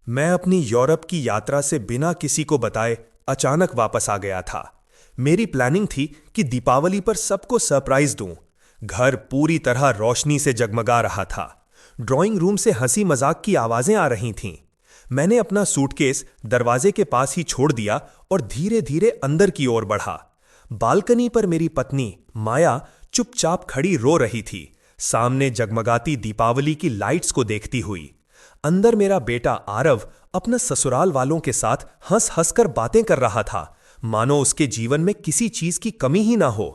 मैं अपनी यूरोप की यात्रा से बिना किसी को बताए अचानक वापस आ गया था। मेरी प्लानिंग थी कि दीपावली पर सबको सरप्राइज दूं। घर पूरी तरह रोशनी से जगमगा रहा था। ड्राइंग रूम से हंसी मजाक की आवाजें आ रही थीं। मैंने अपना सूटकेस दरवाजे के पास ही छोड़ दिया और धीरे धीरे अंदर की ओर बढ़ा। बालकनी पर मेरी पत्नी माया चुपचाप खड़ी रो रही थी, सामने जगमगाती दीपावली की लाइट्स को देखती हुई। अंदर मेरा बेटा आरव अपना ससुराल वालों के साथ हंस हंस कर बातें कर रहा था, मानो उसके जीवन में किसी चीज की कमी ही ना हो।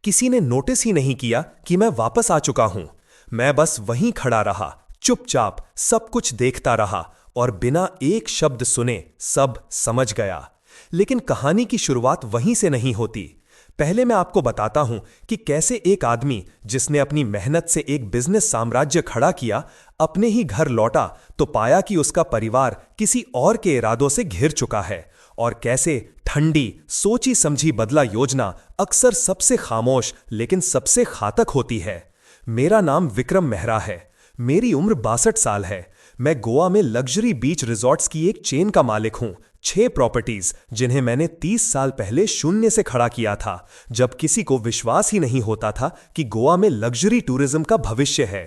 किसी ने नोटिस ही नहीं किया कि मैं वापस आ चुका हूं। मैं बस वहीं खड़ा रहा, चुपचाप सब कुछ देखता रहा और बिना एक शब्द सुने सब समझ गया। लेकिन कहानी की शुरुआत वहीं से नहीं होती। पहले मैं आपको बताता हूं कि कैसे एक आदमी जिसने अपनी मेहनत से एक बिजनेस साम्राज्य खड़ा किया, अपने ही घर लौटा तो पाया कि उसका परिवार किसी और के इरादों से घिर चुका है, और कैसे ठंडी सोची समझी बदला योजना अक्सर सबसे खामोश लेकिन सबसे घातक होती है। मेरा नाम विक्रम मेहरा है। मेरी उम्र 62 साल है। मैं गोवा में लग्जरी बीच रिजॉर्ट्स की एक चेन का मालिक हूं। 6 प्रॉपर्टीज जिन्हें मैंने 30 साल पहले शून्य से खड़ा किया था, जब किसी को विश्वास ही नहीं होता था कि गोवा में लग्जरी टूरिज्म का भविष्य है।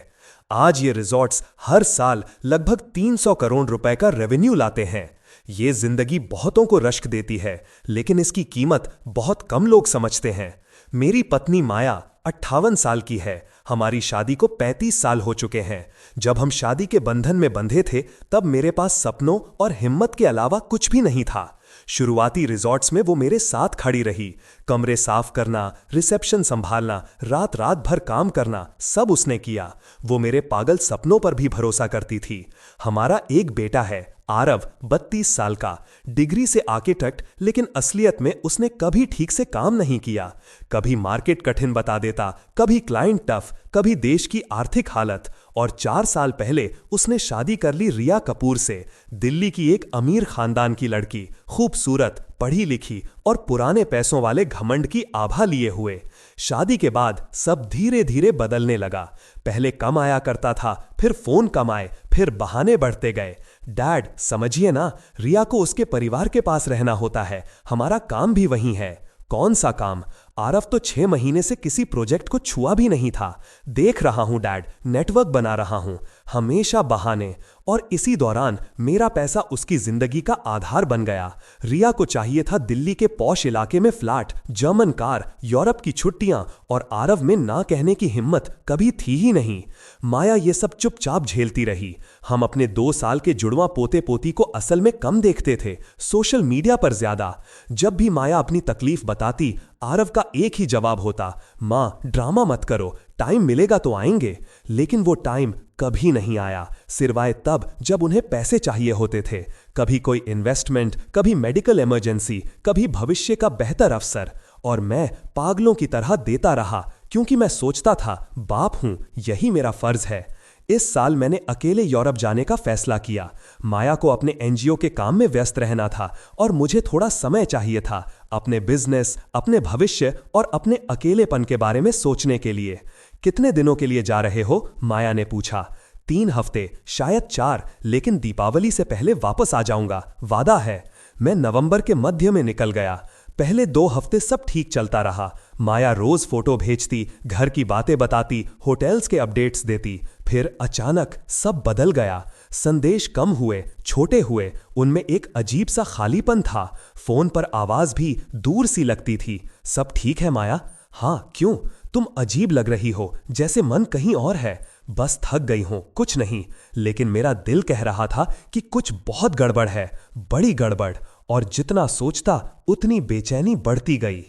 आज ये रिजॉर्ट्स हर साल लगभग 300 करोड़ रुपए का रेवेन्यू लाते हैं। ये जिंदगी बहुतों को रश्क देती है, लेकिन इसकी कीमत बहुत कम लोग समझते हैं। मेरी पत्नी माया 58 साल की है। हमारी शादी को 35 साल हो चुके हैं। जब हम शादी के बंधन में बंधे थे, तब मेरे पास सपनों और हिम्मत के अलावा कुछ भी नहीं था। शुरुआती रिजॉर्ट्स में वो मेरे साथ खड़ी रही। कमरे साफ करना, रिसेप्शन संभालना, रात रात भर काम करना, सब उसने किया। वो मेरे पागल सपनों पर भी भरोसा करती थी। हमारा एक बेटा है, आरव, 32 साल का, डिग्री से आर्किटेक्ट, लेकिन असलियत में उसने कभी ठीक से काम नहीं किया। कभी मार्केट कठिन बता देता, कभी क्लाइंट टफ, कभी देश की आर्थिक हालत। और 4 साल पहले उसने शादी कर ली रिया कपूर से, दिल्ली की एक अमीर खानदान की लड़की, खूबसूरत, पढ़ी लिखी और पुराने पैसों वाले घमंड की आभा लिए हुए। शादी के बाद सब धीरे धीरे बदलने लगा। पहले कम आया करता था, फिर फोन कम आए, फिर बहाने बढ़ते गए। डैड, समझिए ना, रिया को उसके परिवार के पास रहना होता है। हमारा काम भी वहीं है। कौन सा काम? आरव तो 6 महीने से किसी प्रोजेक्ट को छुआ भी नहीं था। देख रहा हूं डैड, नेटवर्क बना रहा हूं। हमेशा बहाने। और इसी दौरान मेरा पैसा उसकी जिंदगी का आधार बन गया। रिया को चाहिए था दिल्ली के पॉश इलाके में फ्लैट, जर्मन कार, यूरोप की छुट्टियां, और आरव में ना कहने की हिम्मत कभी थी ही नहीं। माया ये सब चुपचाप झेलती रही। हम अपने 2 साल के जुड़वा पोते पोती को असल में कम देखते थे, सोशल मीडिया पर ज्यादा। जब भी माया अपनी तकलीफ बताती, आरव का एक ही जवाब होता, माँ ड्रामा मत करो, टाइम मिलेगा तो आएंगे। लेकिन वो टाइम कभी नहीं आया, सिवाय तब जब उन्हें पैसे चाहिए होते थे। कभी कोई इन्वेस्टमेंट, कभी मेडिकल इमरजेंसी, कभी भविष्य का बेहतर अवसर। और मैं पागलों की तरह देता रहा, क्योंकि मैं सोचता था बाप हूं, यही मेरा फर्ज है। इस साल मैंने अकेले यूरोप जाने का फैसला किया। माया को अपने एनजीओ के काम में व्यस्त रहना था और मुझे थोड़ा समय चाहिए था अपने बिजनेस, अपने भविष्य और अपने अकेलेपन के बारे में सोचने के लिए। कितने दिनों के लिए जा रहे हो? माया ने पूछा। 3 हफ्ते, शायद 4, लेकिन दीपावली से पहले वापस आ जाऊंगा, वादा है। मैं नवंबर के मध्य में निकल गया। पहले 2 हफ्ते सब ठीक चलता रहा। माया रोज फोटो भेजती, घर की बातें बताती, होटल्स के अपडेट्स देती। फिर अचानक सब बदल गया। संदेश कम हुए, छोटे हुए, उनमें एक अजीब सा खालीपन था। फोन पर आवाज भी दूर सी लगती थी। सब ठीक है माया? हाँ, क्यों? तुम अजीब लग रही हो, जैसे मन कहीं और है। बस थक गई हूं, कुछ नहीं। लेकिन मेरा दिल कह रहा था कि कुछ बहुत गड़बड़ है, बड़ी गड़बड़। और जितना सोचता उतनी बेचैनी बढ़ती गई।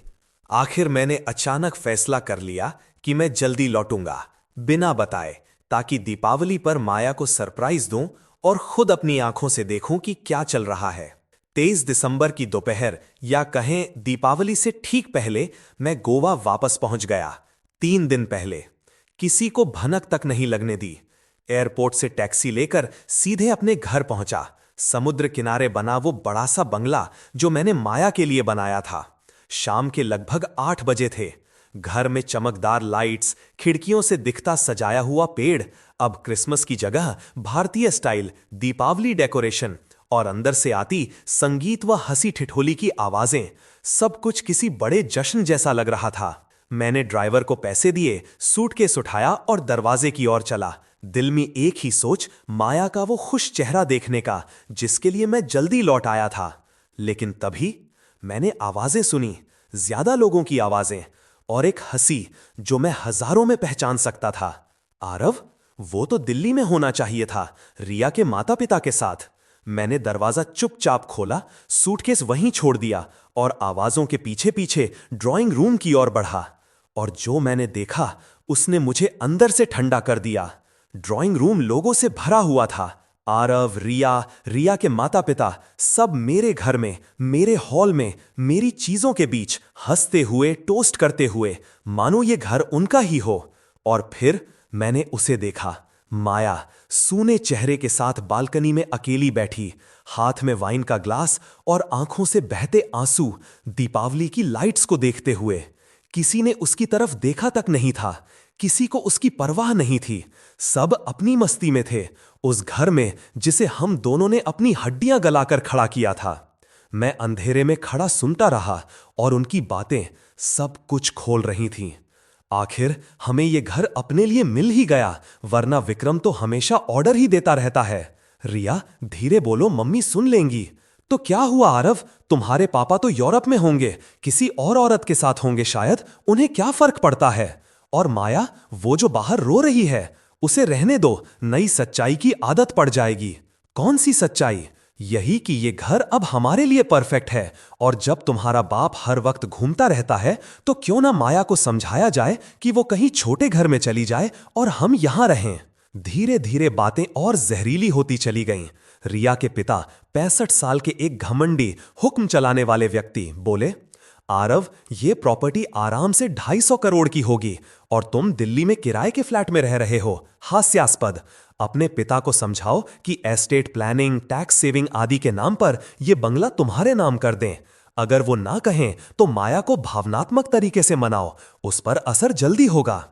आखिर मैंने अचानक फैसला कर लिया कि मैं जल्दी लौटूंगा, बिना बताए, ताकि दीपावली पर माया को सरप्राइज दूं और खुद अपनी आंखों से देखूं कि क्या चल रहा है। 23 दिसंबर की दोपहर, या कहें दीपावली से ठीक पहले, मैं गोवा वापस पहुंच गया। 3 दिन पहले। किसी को भनक तक नहीं लगने दी। एयरपोर्ट से टैक्सी लेकर सीधे अपने घर पहुंचा। समुद्र किनारे बना वो बड़ा सा बंगला जो मैंने माया के लिए बनाया था। शाम के लगभग 8 बजे थे। घर में चमकदार लाइट्स, खिड़कियों से दिखता सजाया हुआ पेड़, अब क्रिसमस की जगह भारतीय स्टाइल दीपावली डेकोरेशन, और अंदर से आती संगीत व हंसी ठिठोली की आवाजें। सब कुछ किसी बड़े जश्न जैसा लग रहा था। मैंने ड्राइवर को पैसे दिए, सूटकेस उठाया और दरवाजे की ओर चला, दिल में एक ही सोच, माया का वो खुश चेहरा देखने का जिसके लिए मैं जल्दी लौट आया था। लेकिन तभी मैंने आवाजें सुनी, ज्यादा लोगों की आवाजें, और एक हंसी जो मैं हजारों में पहचान सकता था। आरव, वो तो दिल्ली में होना चाहिए था, रिया के माता पिता के साथ। मैंने दरवाजा चुपचाप खोला, सूटकेस वहीं छोड़ दिया और आवाजों के पीछे पीछे ड्राइंग रूम की ओर बढ़ा। और जो मैंने देखा उसने मुझे अंदर से ठंडा कर दिया। ड्राइंग रूम लोगों से भरा हुआ था। आरव, रिया, रिया के माता पिता, सब मेरे घर में, मेरे हॉल में, मेरी चीजों के बीच हंसते हुए, टोस्ट करते हुए, मानो ये घर उनका ही हो। और फिर मैंने उसे देखा, माया, सूने चेहरे के साथ बालकनी में अकेली बैठी, हाथ में वाइन का ग्लास और आंखों से बहते आंसू, दीपावली की लाइट्स को देखते हुए। किसी ने उसकी तरफ देखा तक नहीं था, किसी को उसकी परवाह नहीं थी। सब अपनी मस्ती में थे, उस घर में जिसे हम दोनों ने अपनी हड्डियां गलाकर खड़ा किया था। मैं अंधेरे में खड़ा सुनता रहा और उनकी बातें सब कुछ खोल रही थीं। आखिर हमें ये घर अपने लिए मिल ही गया, वरना विक्रम तो हमेशा ऑर्डर ही देता रहता है। रिया, धीरे बोलो, मम्मी सुन लेंगी। तो क्या हुआ आरव, तुम्हारे पापा तो यूरोप में होंगे, किसी और औरत के साथ होंगे शायद, उन्हें क्या फर्क पड़ता है। और माया, वो जो बाहर रो रही है, उसे रहने दो, नई सच्चाई की आदत पड़ जाएगी। कौन सी सच्चाई? यही कि ये घर अब हमारे लिए परफेक्ट है, और जब तुम्हारा बाप हर वक्त घूमता रहता है तो क्यों ना माया को समझाया जाए कि वो कहीं छोटे घर में चली जाए और हम यहां रहें। धीरे धीरे बातें और जहरीली होती चली गईं। रिया के पिता 65 साल के एक घमंडी, हुक्म चलाने वाले व्यक्ति बोले, आरव, ये प्रॉपर्टी आराम से 250 करोड़ की होगी और तुम दिल्ली में किराए के फ्लैट में रह रहे हो। हास्यास्पद। अपने पिता को समझाओ कि एस्टेट प्लानिंग, टैक्स सेविंग आदि के नाम पर यह बंगला तुम्हारे नाम कर दें। अगर वो ना कहें तो माया को भावनात्मक तरीके से मनाओ, उस पर असर जल्दी होगा।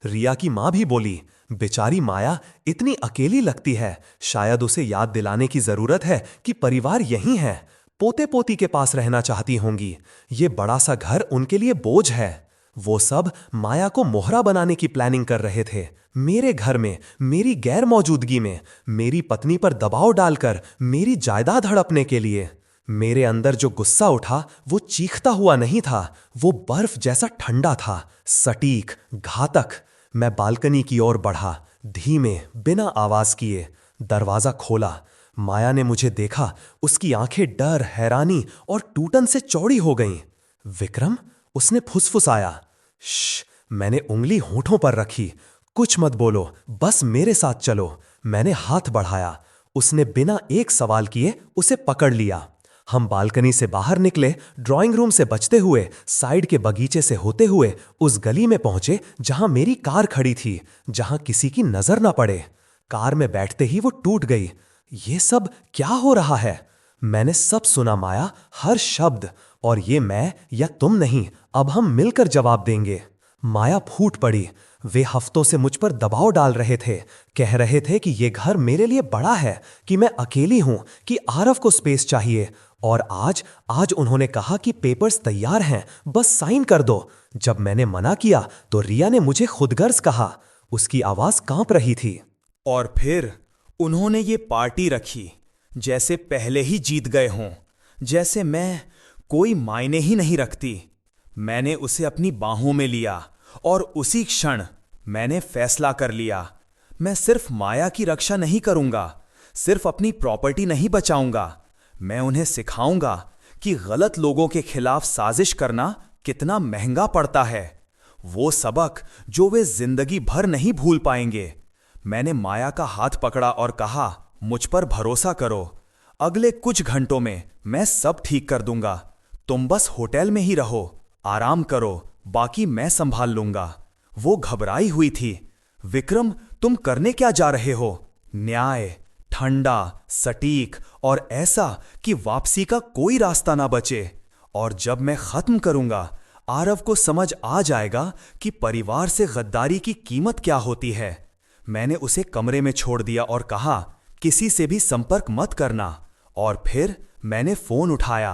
रिया की मां भी बोली, बेचारी माया इतनी अकेली लगती है, शायद उसे याद दिलाने की जरूरत है कि परिवार यहीं है। पोते पोती के पास रहना चाहती होंगी। ये बड़ा सा घर उनके लिए बोझ है। वो सब माया को मोहरा बनाने की प्लानिंग कर रहे थे, मेरे घर में, मेरी गैर मौजूदगी में, मेरी पत्नी पर दबाव डालकर मेरी जायदाद हड़पने के लिए। मेरे अंदर जो गुस्सा उठा वो चीखता हुआ नहीं था, वो बर्फ जैसा ठंडा था, सटीक, घातक। मैं बालकनी की ओर बढ़ा, धीमे, बिना आवाज किए। दरवाजा खोला। माया ने मुझे देखा, उसकी आंखें डर, हैरानी और टूटन से चौड़ी हो गईं। विक्रम, उसने फुसफुसाया। श्श, मैंने उंगली होठों पर रखी। कुछ मत बोलो, बस मेरे साथ चलो। मैंने हाथ बढ़ाया। उसने बिना एक सवाल किए उसे पकड़ लिया। हम बालकनी से बाहर निकले, ड्राइंग रूम से बचते हुए, साइड के बगीचे से होते हुए उस गली में पहुंचे जहां मेरी कार खड़ी थी, जहां किसी की नजर ना पड़े। कार में बैठते ही वो टूट गई। ये सब क्या हो रहा है? मैंने सब सुना माया, हर शब्द। और ये मैं या तुम नहीं, अब हम मिलकर जवाब देंगे। माया फूट पड़ी। वे हफ्तों से मुझ पर दबाव डाल रहे थे, कह रहे थे कि ये घर मेरे लिए बड़ा है, कि मैं अकेली हूं, कि आरव को स्पेस चाहिए। और आज उन्होंने कहा कि पेपर्स तैयार हैं, बस साइन कर दो। जब मैंने मना किया तो रिया ने मुझे खुदगर्ज कहा। उसकी आवाज कांप रही थी। और फिर उन्होंने ये पार्टी रखी, जैसे पहले ही जीत गए हों, जैसे मैं कोई मायने ही नहीं रखती। मैंने उसे अपनी बाहों में लिया और उसी क्षण मैंने फैसला कर लिया, मैं सिर्फ माया की रक्षा नहीं करूंगा, सिर्फ अपनी प्रॉपर्टी नहीं बचाऊंगा, मैं उन्हें सिखाऊंगा कि गलत लोगों के खिलाफ साजिश करना कितना महंगा पड़ता है। वो सबक जो वे जिंदगी भर नहीं भूल पाएंगे। मैंने माया का हाथ पकड़ा और कहा, मुझ पर भरोसा करो, अगले कुछ घंटों में मैं सब ठीक कर दूंगा। तुम बस होटल में ही रहो, आराम करो, बाकी मैं संभाल लूंगा। वो घबराई हुई थी। विक्रम, तुम करने क्या जा रहे हो? न्याय, ठंडा, सटीक और ऐसा कि वापसी का कोई रास्ता ना बचे। और जब मैं खत्म करूंगा, आरव को समझ आ जाएगा कि परिवार से गद्दारी की कीमत क्या होती है। मैंने उसे कमरे में छोड़ दिया और कहा, किसी से भी संपर्क मत करना। और फिर मैंने फोन उठाया।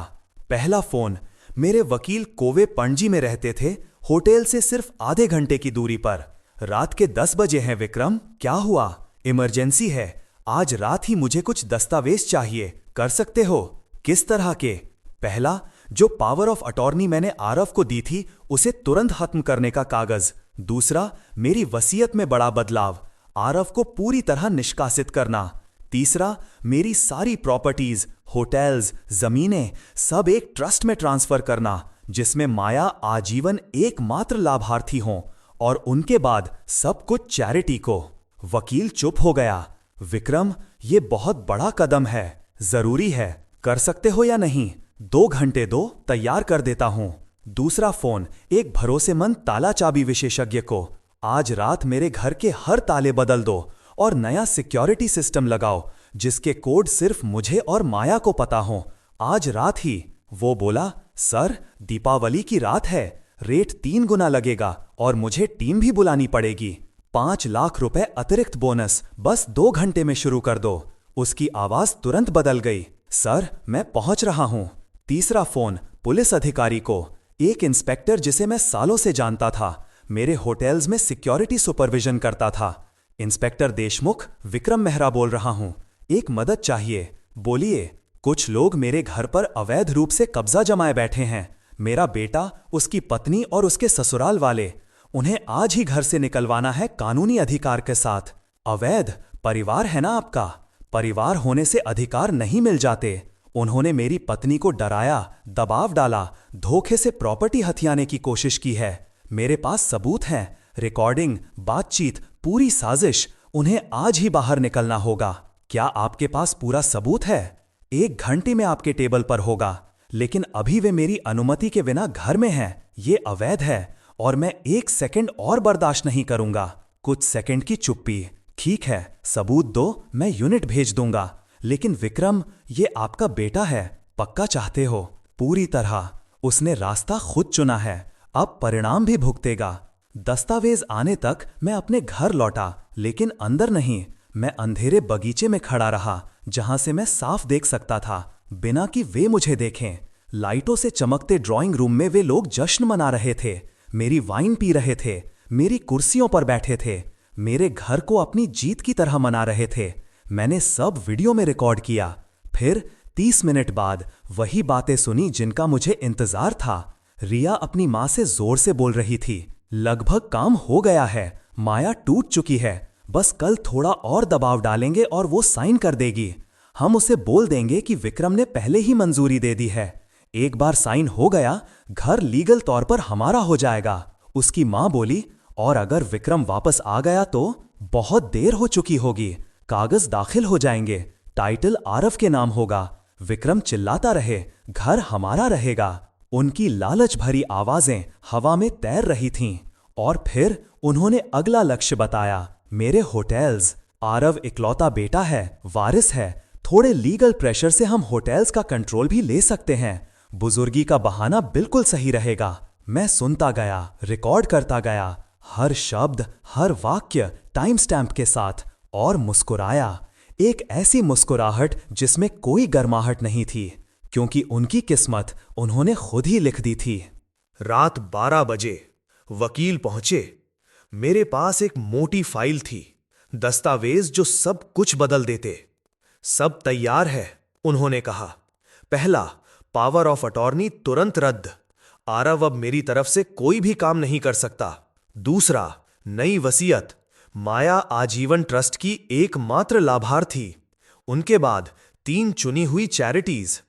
पहला फोन मेरे वकील कोवे पणजी में रहते थे, होटल से सिर्फ आधे घंटे की दूरी पर। रात के 10 बजे हैं विक्रम, क्या हुआ? इमरजेंसी है, आज रात ही मुझे कुछ दस्तावेज चाहिए, कर सकते हो? किस तरह के? पहला, जो पावर ऑफ अटॉर्नी मैंने आरव को दी थी उसे तुरंत खत्म करने का कागज। दूसरा, मेरी वसीयत में बड़ा बदलाव, आरव को पूरी तरह निष्कासित करना। तीसरा, मेरी सारी प्रॉपर्टीज, होटल्स, जमीनें सब एक ट्रस्ट में ट्रांसफर करना जिसमें माया आजीवन एकमात्र लाभार्थी हों, और उनके बाद सब कुछ चैरिटी को। वकील चुप हो गया। विक्रम, ये बहुत बड़ा कदम है, जरूरी है, कर सकते हो या नहीं? 2 घंटे दो, तैयार कर देता हूं। दूसरा फोन एक भरोसेमंद ताला चाबी विशेषज्ञ को, आज रात मेरे घर के हर ताले बदल दो और नया सिक्योरिटी सिस्टम लगाओ जिसके कोड सिर्फ मुझे और माया को पता हो, आज रात ही। वो बोला, सर दीपावली की रात है, रेट 3 गुना लगेगा और मुझे टीम भी बुलानी पड़ेगी। 5 लाख रुपए अतिरिक्त बोनस, बस 2 घंटे में शुरू कर दो। उसकी आवाज तुरंत बदल गई, सर मैं पहुंच रहा हूं। तीसरा फोन पुलिस अधिकारी को, एक इंस्पेक्टर जिसे मैं सालों से जानता था, मेरे होटल्स में सिक्योरिटी सुपरविजन करता था। इंस्पेक्टर देशमुख, विक्रम मेहरा बोल रहा हूं, एक मदद चाहिए। बोलिए। कुछ लोग मेरे घर पर अवैध रूप से कब्जा जमाए बैठे हैं, मेरा बेटा, उसकी पत्नी और उसके ससुराल वाले। उन्हें आज ही घर से निकलवाना है कानूनी अधिकार के साथ। अवैध? परिवार है ना आपका, परिवार होने से अधिकार नहीं मिल जाते। उन्होंने मेरी पत्नी को डराया, दबाव डाला, धोखे से प्रॉपर्टी हथियाने की कोशिश की है। मेरे पास सबूत हैं, रिकॉर्डिंग, बातचीत, पूरी साजिश। उन्हें आज ही बाहर निकलना होगा। क्या आपके पास पूरा सबूत है? 1 घंटे में आपके टेबल पर होगा, लेकिन अभी वे मेरी अनुमति के बिना घर में हैं। ये अवैध है और मैं 1 सेकंड और बर्दाश्त नहीं करूंगा। कुछ सेकंड की चुप्पी। ठीक है, सबूत दो, मैं यूनिट भेज दूंगा। लेकिन विक्रम, ये आपका बेटा है, पक्का चाहते हो? पूरी तरह। उसने रास्ता खुद चुना है, अब परिणाम भी भुगतेगा। दस्तावेज आने तक मैं अपने घर लौटा, लेकिन अंदर नहीं। मैं अंधेरे बगीचे में खड़ा रहा जहां से मैं साफ देख सकता था, बिना कि वे मुझे देखें। लाइटों से चमकते ड्राइंग रूम में वे लोग जश्न मना रहे थे, मेरी वाइन पी रहे थे, मेरी कुर्सियों पर बैठे थे, मेरे घर को अपनी जीत की तरह मना रहे थे। मैंने सब वीडियो में रिकॉर्ड किया। फिर 30 मिनट बाद वही बातें सुनी जिनका मुझे इंतजार था। रिया अपनी मां से जोर से बोल रही थी, लगभग काम हो गया है, माया टूट चुकी है, बस कल थोड़ा और दबाव डालेंगे और वो साइन कर देगी। हम उसे बोल देंगे कि विक्रम ने पहले ही मंजूरी दे दी है। एक बार साइन हो गया, घर लीगल तौर पर हमारा हो जाएगा। उसकी मां बोली, और अगर विक्रम वापस आ गया तो? बहुत देर हो चुकी होगी, कागज दाखिल हो जाएंगे, टाइटल आरव के नाम होगा। विक्रम चिल्लाता रहे, घर हमारा रहेगा। उनकी लालच भरी आवाजें हवा में तैर रही थीं। और फिर उन्होंने अगला लक्ष्य बताया, मेरे होटल्स। आरव इकलौता बेटा है, वारिस है, थोड़े लीगल प्रेशर से हम होटल्स का कंट्रोल भी ले सकते हैं। बुजुर्गी का बहाना बिल्कुल सही रहेगा। मैं सुनता गया, रिकॉर्ड करता गया, हर शब्द, हर वाक्य टाइम स्टैंप के साथ, और मुस्कुराया। एक ऐसी मुस्कुराहट जिसमें कोई गर्माहट नहीं थी, क्योंकि उनकी किस्मत उन्होंने खुद ही लिख दी थी। रात 12 बजे वकील पहुंचे। मेरे पास एक मोटी फाइल थी, दस्तावेज जो सब कुछ बदल देते। सब तैयार है, उन्होंने कहा। पहला, पावर ऑफ अटॉर्नी तुरंत रद्द, आरव अब मेरी तरफ से कोई भी काम नहीं कर सकता। दूसरा, नई वसीयत, माया आजीवन ट्रस्ट की एकमात्र लाभार्थी। उनके बाद 3 चुनी हुई चैरिटीज।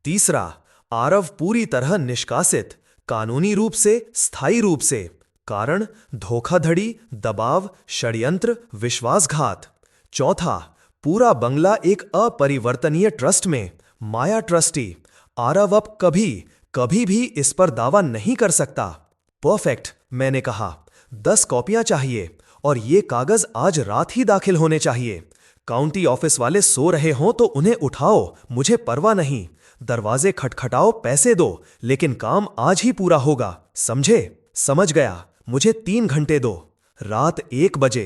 तीसरा, आरव पूरी तरह निष्कासित, कानूनी रूप से, स्थायी रूप से। कारण, धोखाधड़ी, दबाव, षड्यंत्र, विश्वासघात। चौथा, पूरा बंगला एक अपरिवर्तनीय ट्रस्ट में, माया ट्रस्टी। आरव अब कभी भी इस पर दावा नहीं कर सकता। परफेक्ट, मैंने कहा। 10 कॉपियां चाहिए और ये कागज आज रात ही दाखिल होने चाहिए। काउंटी ऑफिस वाले सो रहे हों तो उन्हें उठाओ, मुझे परवाह नहीं। दरवाजे खटखटाओ, पैसे दो, लेकिन काम आज ही पूरा होगा, समझे? समझ गया, मुझे 3 घंटे दो। रात 1 बजे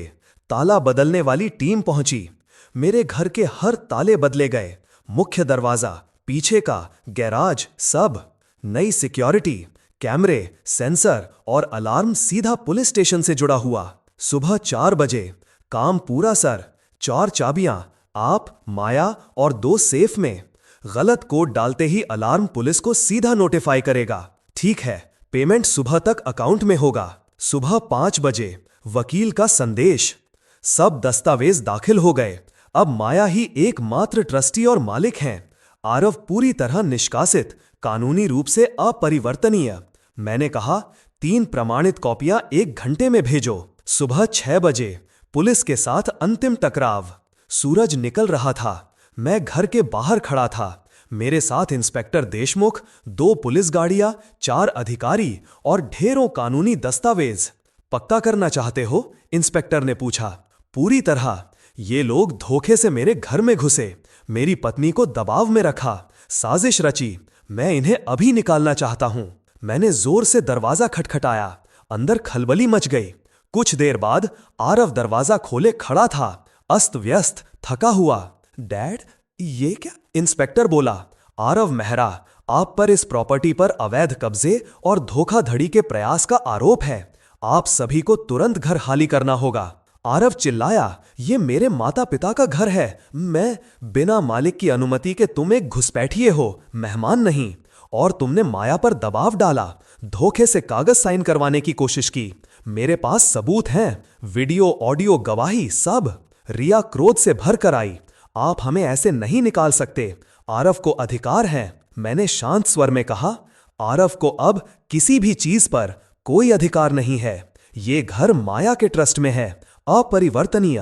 ताला बदलने वाली टीम पहुंची। मेरे घर के हर ताले बदले गए, मुख्य दरवाजा, पीछे का गैराज, सब। नई सिक्योरिटी, कैमरे, सेंसर और अलार्म सीधा पुलिस स्टेशन से जुड़ा हुआ। सुबह 4 बजे, काम पूरा सर। 4 चाबियां, आप, माया और 2 सेफ में। गलत कोड डालते ही अलार्म पुलिस को सीधा नोटिफाई करेगा। ठीक है, पेमेंट सुबह तक अकाउंट में होगा। सुबह 5 बजे, वकील का संदेश। सब दस्तावेज दाखिल हो गए। अब माया ही एकमात्र ट्रस्टी और मालिक हैं। आरव पूरी तरह निष्कासित, कानूनी रूप से अपरिवर्तनीय। मैंने कहा, 3 प्रमाणित कॉपियां 1 घंटे में भेजो। सुबह 6 बजे, पुलिस के साथ अंतिम टकराव। सूरज निकल रहा था। मैं घर के बाहर खड़ा था। मेरे साथ इंस्पेक्टर देशमुख, 2 पुलिस गाड़ियां, 4 अधिकारी और ढेरों कानूनी दस्तावेज। पक्का करना चाहते हो? इंस्पेक्टर ने पूछा। पूरी तरह। ये लोग धोखे से मेरे घर में घुसे, मेरी पत्नी को दबाव में रखा, साजिश रची। मैं इन्हें अभी निकालना चाहता हूं। मैंने जोर से दरवाजा खटखटाया। अंदर खलबली मच गई। कुछ देर बाद आरव दरवाजा खोले खड़ा था, अस्त व्यस्त, थका हुआ। डैड, ये क्या? इंस्पेक्टर बोला। आरव मेहरा, आप पर इस प्रॉपर्टी पर अवैध कब्जे और धोखाधड़ी के प्रयास का आरोप है। आप सभी को तुरंत घर खाली करना होगा। आरव चिल्लाया, ये मेरे माता पिता का घर है। मैं बिना मालिक की अनुमति के तुम एक घुसपैठिए हो, मेहमान नहीं। और तुमने माया पर दबाव डाला, धोखे से कागज साइन करवाने की कोशिश की। मेरे पास सबूत हैं, वीडियो, ऑडियो, गवाही, सब। रिया क्रोध से भर कर आई। आप हमें ऐसे नहीं निकाल सकते। आरव को अधिकार है। मैंने शांत स्वर में कहा, आरव को अब किसी भी चीज पर कोई अधिकार नहीं है। ये घर माया के ट्रस्ट में है, अपरिवर्तनीय।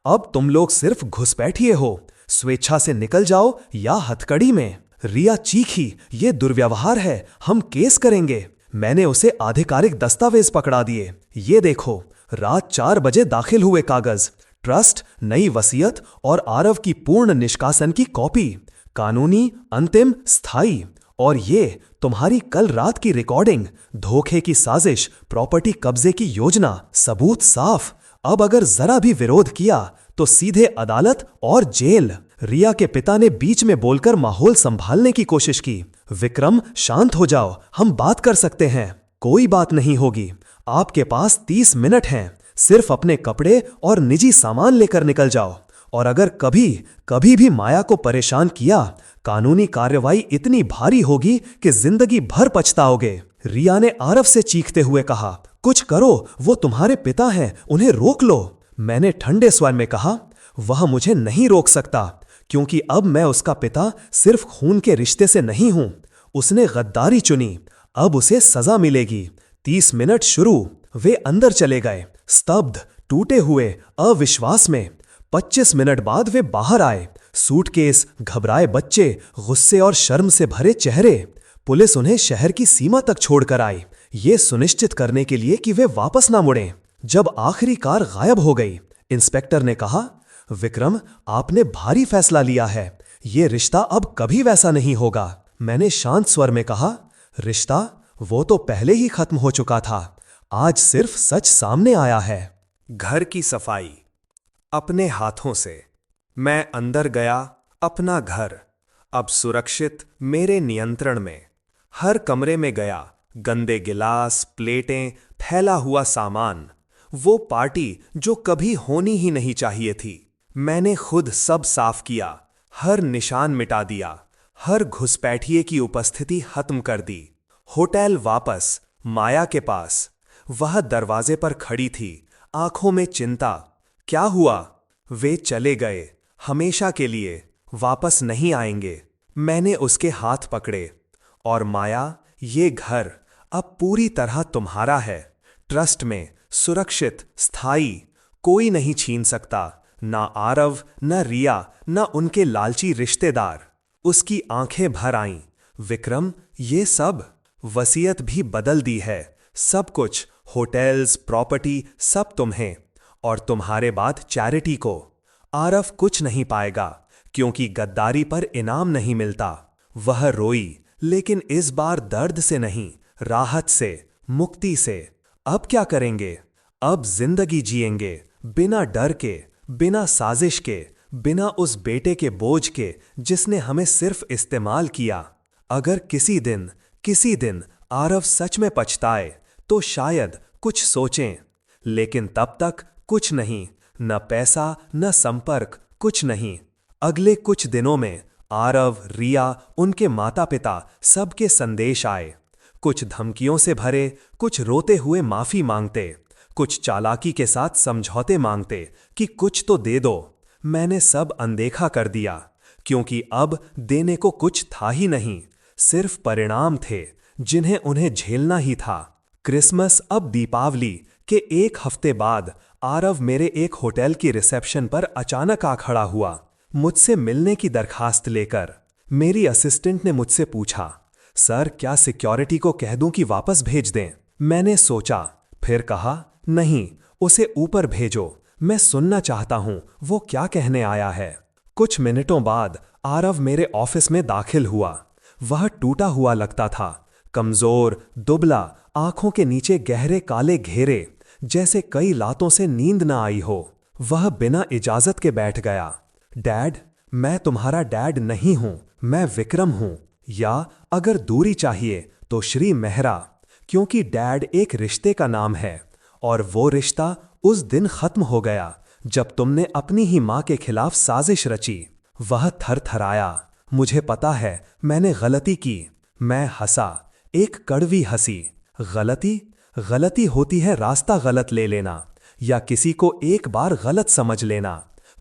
अब तुम लोग सिर्फ घुसपैठिए हो। स्वेच्छा से निकल जाओ या हथकड़ी में। रिया चीखी, ये दुर्व्यवहार है, हम केस करेंगे। मैंने उसे आधिकारिक दस्तावेज पकड़ा दिए। ये देखो, रात 4 बजे दाखिल हुए कागज, ट्रस्ट, नई वसीयत और आरव की पूर्ण निष्कासन की कॉपी, कानूनी, अंतिम, स्थायी। और ये तुम्हारी कल रात की रिकॉर्डिंग, धोखे की साजिश, प्रॉपर्टी कब्जे की योजना, सबूत साफ। अब अगर जरा भी विरोध किया तो सीधे अदालत और जेल। रिया के पिता ने बीच में बोलकर माहौल संभालने की कोशिश की। विक्रम, शांत हो जाओ, हम बात कर सकते हैं। कोई बात नहीं होगी। आपके पास 30 मिनट हैं। सिर्फ अपने कपड़े और निजी सामान लेकर निकल जाओ। और अगर कभी भी माया को परेशान किया, कानूनी कार्रवाई इतनी भारी होगी कि जिंदगी भर पछताओगे। रिया ने आरव से चीखते हुए कहा, कुछ करो, वो तुम्हारे पिता हैं, उन्हें रोक लो। मैंने ठंडे स्वर में कहा, वह मुझे नहीं रोक सकता, क्योंकि अब मैं उसका पिता सिर्फ खून के रिश्ते से नहीं हूं। उसने गद्दारी चुनी, अब उसे सजा मिलेगी। 30 मिनट शुरू। वे अंदर चले गए, स्तब्ध, टूटे हुए, अविश्वास में। 25 मिनट बाद वे बाहर आए, सूटकेस, घबराए बच्चे, गुस्से और शर्म से भरे चेहरे। पुलिस उन्हें शहर की सीमा तक छोड़कर आई, ये सुनिश्चित करने के लिए कि वे वापस ना मुड़ें। जब आखिरी कार गायब हो गई, इंस्पेक्टर ने कहा, विक्रम, आपने भारी फैसला लिया है। ये रिश्ता अब कभी वैसा नहीं होगा। मैंने शांत स्वर में कहा, रिश्ता? वो तो पहले ही खत्म हो चुका था। आज सिर्फ सच सामने आया है। घर की सफाई अपने हाथों से। मैं अंदर गया, अपना घर अब सुरक्षित, मेरे नियंत्रण में। हर कमरे में गया, गंदे गिलास, प्लेटें, फैला हुआ सामान। वो पार्टी जो कभी होनी ही नहीं चाहिए थी। मैंने खुद सब साफ किया, हर निशान मिटा दिया, हर घुसपैठिए की उपस्थिति खत्म कर दी। होटल वापस, माया के पास। वह दरवाजे पर खड़ी थी, आंखों में चिंता। क्या हुआ? वे चले गए, हमेशा के लिए, वापस नहीं आएंगे। मैंने उसके हाथ पकड़े। और माया, ये घर अब पूरी तरह तुम्हारा है। ट्रस्ट में, सुरक्षित, स्थायी। कोई नहीं छीन सकता, ना आरव, ना रिया, ना उनके लालची रिश्तेदार। उसकी आंखें भर आईं। विक्रम, ये सब? वसीयत भी बदल दी है। सब कुछ, होटल्स, प्रॉपर्टी, सब तुम्हें। और तुम्हारे बाद चैरिटी को। आरव कुछ नहीं पाएगा, क्योंकि गद्दारी पर इनाम नहीं मिलता। वह रोई, लेकिन इस बार दर्द से नहीं, राहत से, मुक्ति से। अब क्या करेंगे? अब जिंदगी जिएंगे, बिना डर के, बिना साजिश के, बिना उस बेटे के बोझ के जिसने हमें सिर्फ इस्तेमाल किया। अगर किसी दिन आरव सच में पछताए तो शायद कुछ सोचें, लेकिन तब तक कुछ नहीं, न पैसा न संपर्क, कुछ नहीं। अगले कुछ दिनों में आरव, रिया, उनके माता पिता सबके संदेश आए। कुछ धमकियों से भरे, कुछ रोते हुए माफी मांगते, कुछ चालाकी के साथ समझौते मांगते कि कुछ तो दे दो। मैंने सब अनदेखा कर दिया, क्योंकि अब देने को कुछ था ही नहीं, सिर्फ परिणाम थे जिन्हें उन्हें झेलना ही था। क्रिसमस अब दीपावली के एक हफ्ते बाद आरव मेरे एक होटल की रिसेप्शन पर अचानक आ खड़ा हुआ, मुझसे मिलने की दरखास्त लेकर। मेरी असिस्टेंट ने मुझसे पूछा, सर क्या सिक्योरिटी को कह दूं कि वापस भेज दें? मैंने सोचा, फिर कहा, नहीं, उसे ऊपर भेजो, मैं सुनना चाहता हूं वो क्या कहने आया है। कुछ मिनटों बाद आरव मेरे ऑफिस में दाखिल हुआ। वह टूटा हुआ लगता था, कमजोर, दुबला, आंखों के नीचे गहरे काले घेरे, जैसे कई रातों से नींद न आई हो। वह बिना इजाजत के बैठ गया। डैड, मैं तुम्हारा डैड नहीं हूं, मैं विक्रम हूं, या अगर दूरी चाहिए तो श्री मेहरा, क्योंकि डैड एक रिश्ते का नाम है और वो रिश्ता उस दिन खत्म हो गया जब तुमने अपनी ही मां के खिलाफ साजिश रची। वह थरथराया। मुझे पता है मैंने गलती की। मैं हंसा, एक कड़वी हंसी। गलती होती है रास्ता गलत ले लेना या किसी को एक बार गलत समझ लेना।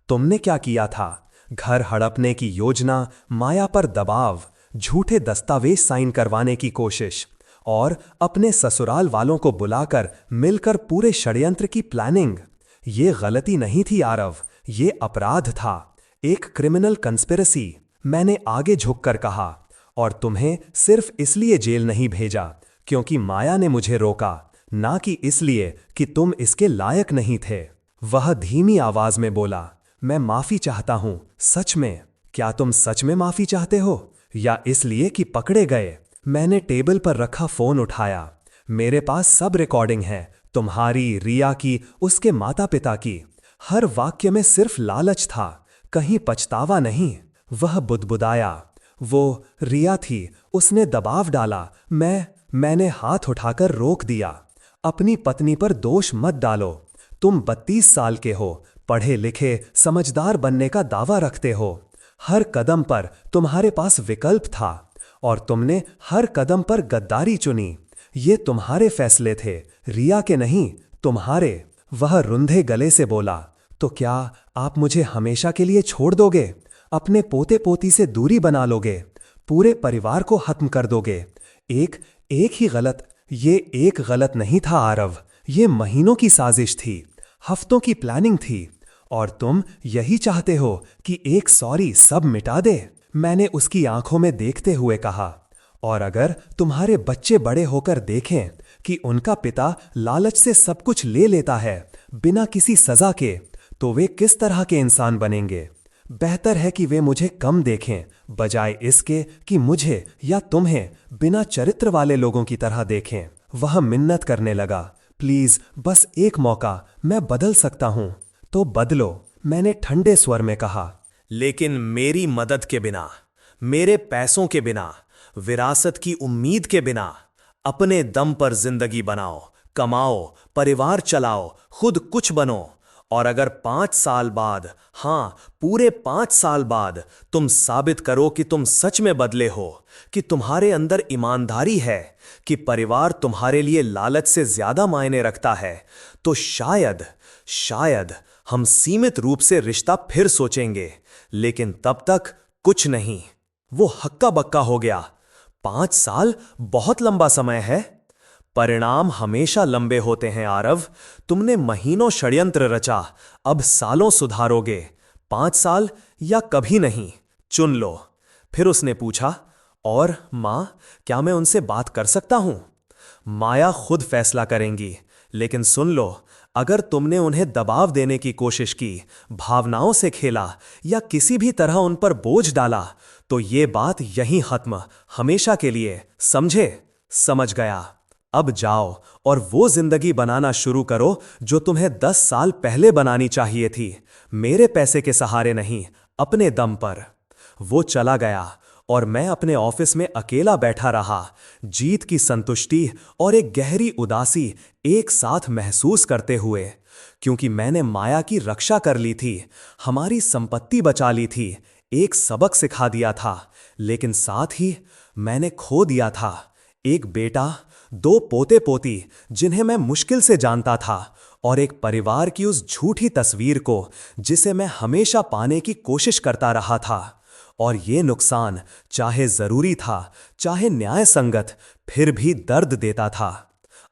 तुमने क्या किया था? घर हड़पने की योजना, माया पर दबाव, झूठे दस्तावेज साइन करवाने की कोशिश और अपने ससुराल वालों को बुलाकर मिलकर पूरे षड्यंत्र की प्लानिंग। ये गलती नहीं थी आरव, ये अपराध था, एक क्रिमिनल कंस्पिरेसी। मैंने आगे झुककर कहा, और तुम्हें सिर्फ इसलिए जेल नहीं भेजा क्योंकि माया ने मुझे रोका, ना कि इसलिए कि तुम इसके लायक नहीं थे। वह धीमी आवाज में बोला, मैं माफी चाहता हूं, सच में। क्या तुम सच में माफी चाहते हो या इसलिए कि पकड़े गए? मैंने टेबल पर रखा फोन उठाया। मेरे पास सब रिकॉर्डिंग है, तुम्हारी, रिया की, उसके माता पिता की। हर वाक्य में सिर्फ लालच था, कहीं पछतावा नहीं। वह बुदबुदाया, वो रिया थी, उसने दबाव डाला। मैंने हाथ उठाकर रोक दिया। अपनी पत्नी पर दोष मत डालो। तुम 32 साल के हो, पढ़े लिखे, समझदार बनने का दावा रखते हो। हर कदम पर तुम्हारे पास विकल्प था और तुमने हर कदम पर गद्दारी चुनी। ये तुम्हारे फैसले थे, रिया के नहीं, तुम्हारे। वह रुंधे गले से बोला, तो क्या आप मुझे हमेशा के लिए छोड़ दोगे? अपने पोते पोती से दूरी बना लोगे? पूरे परिवार को खत्म कर दोगे? एक ही गलत, ये एक गलत नहीं था आरव, ये महीनों की साजिश थी, हफ्तों की प्लानिंग थी, और तुम यही चाहते हो कि एक सॉरी सब मिटा दे। मैंने उसकी आंखों में देखते हुए कहा, और अगर तुम्हारे बच्चे बड़े होकर देखें कि उनका पिता लालच से सब कुछ ले लेता है बिना किसी सजा के, तो वे किस तरह के इंसान बनेंगे? बेहतर है कि वे मुझे कम देखें, बजाय इसके कि मुझे या तुम्हें बिना चरित्र वाले लोगों की तरह देखें। वह मिन्नत करने लगा, प्लीज बस एक मौका, मैं बदल सकता हूं। तो बदलो, मैंने ठंडे स्वर में कहा, लेकिन मेरी मदद के बिना, मेरे पैसों के बिना, विरासत की उम्मीद के बिना। अपने दम पर जिंदगी बनाओ, कमाओ, परिवार चलाओ, खुद कुछ बनो। और अगर 5 साल बाद, हां पूरे 5 साल बाद, तुम साबित करो कि तुम सच में बदले हो, कि तुम्हारे अंदर ईमानदारी है, कि परिवार तुम्हारे लिए लालच से ज्यादा मायने रखता है, तो शायद हम सीमित रूप से रिश्ता फिर सोचेंगे। लेकिन तब तक कुछ नहीं। वो हक्का बक्का हो गया। 5 साल बहुत लंबा समय है। परिणाम हमेशा लंबे होते हैं आरव। तुमने महीनों षड्यंत्र रचा, अब सालों सुधारोगे। 5 साल या कभी नहीं, चुन लो। फिर उसने पूछा, और मां, क्या मैं उनसे बात कर सकता हूं? माया खुद फैसला करेंगी, लेकिन सुन लो, अगर तुमने उन्हें दबाव देने की कोशिश की, भावनाओं से खेला या किसी भी तरह उन पर बोझ डाला, तो ये बात यहीं खत्म, हमेशा के लिए, समझे? समझ गया। अब जाओ और वो जिंदगी बनाना शुरू करो जो तुम्हें 10 साल पहले बनानी चाहिए थी, मेरे पैसे के सहारे नहीं, अपने दम पर। वो चला गया और मैं अपने ऑफिस में अकेला बैठा रहा, जीत की संतुष्टि और एक गहरी उदासी एक साथ महसूस करते हुए। क्योंकि मैंने माया की रक्षा कर ली थी, हमारी संपत्ति बचा ली थी, एक सबक सिखा दिया था, लेकिन साथ ही मैंने खो दिया था एक बेटा, 2 पोते पोती जिन्हें मैं मुश्किल से जानता था, और एक परिवार की उस झूठी तस्वीर को जिसे मैं हमेशा पाने की कोशिश करता रहा था। और ये नुकसान चाहे जरूरी था, चाहे न्याय संगत, फिर भी दर्द देता था।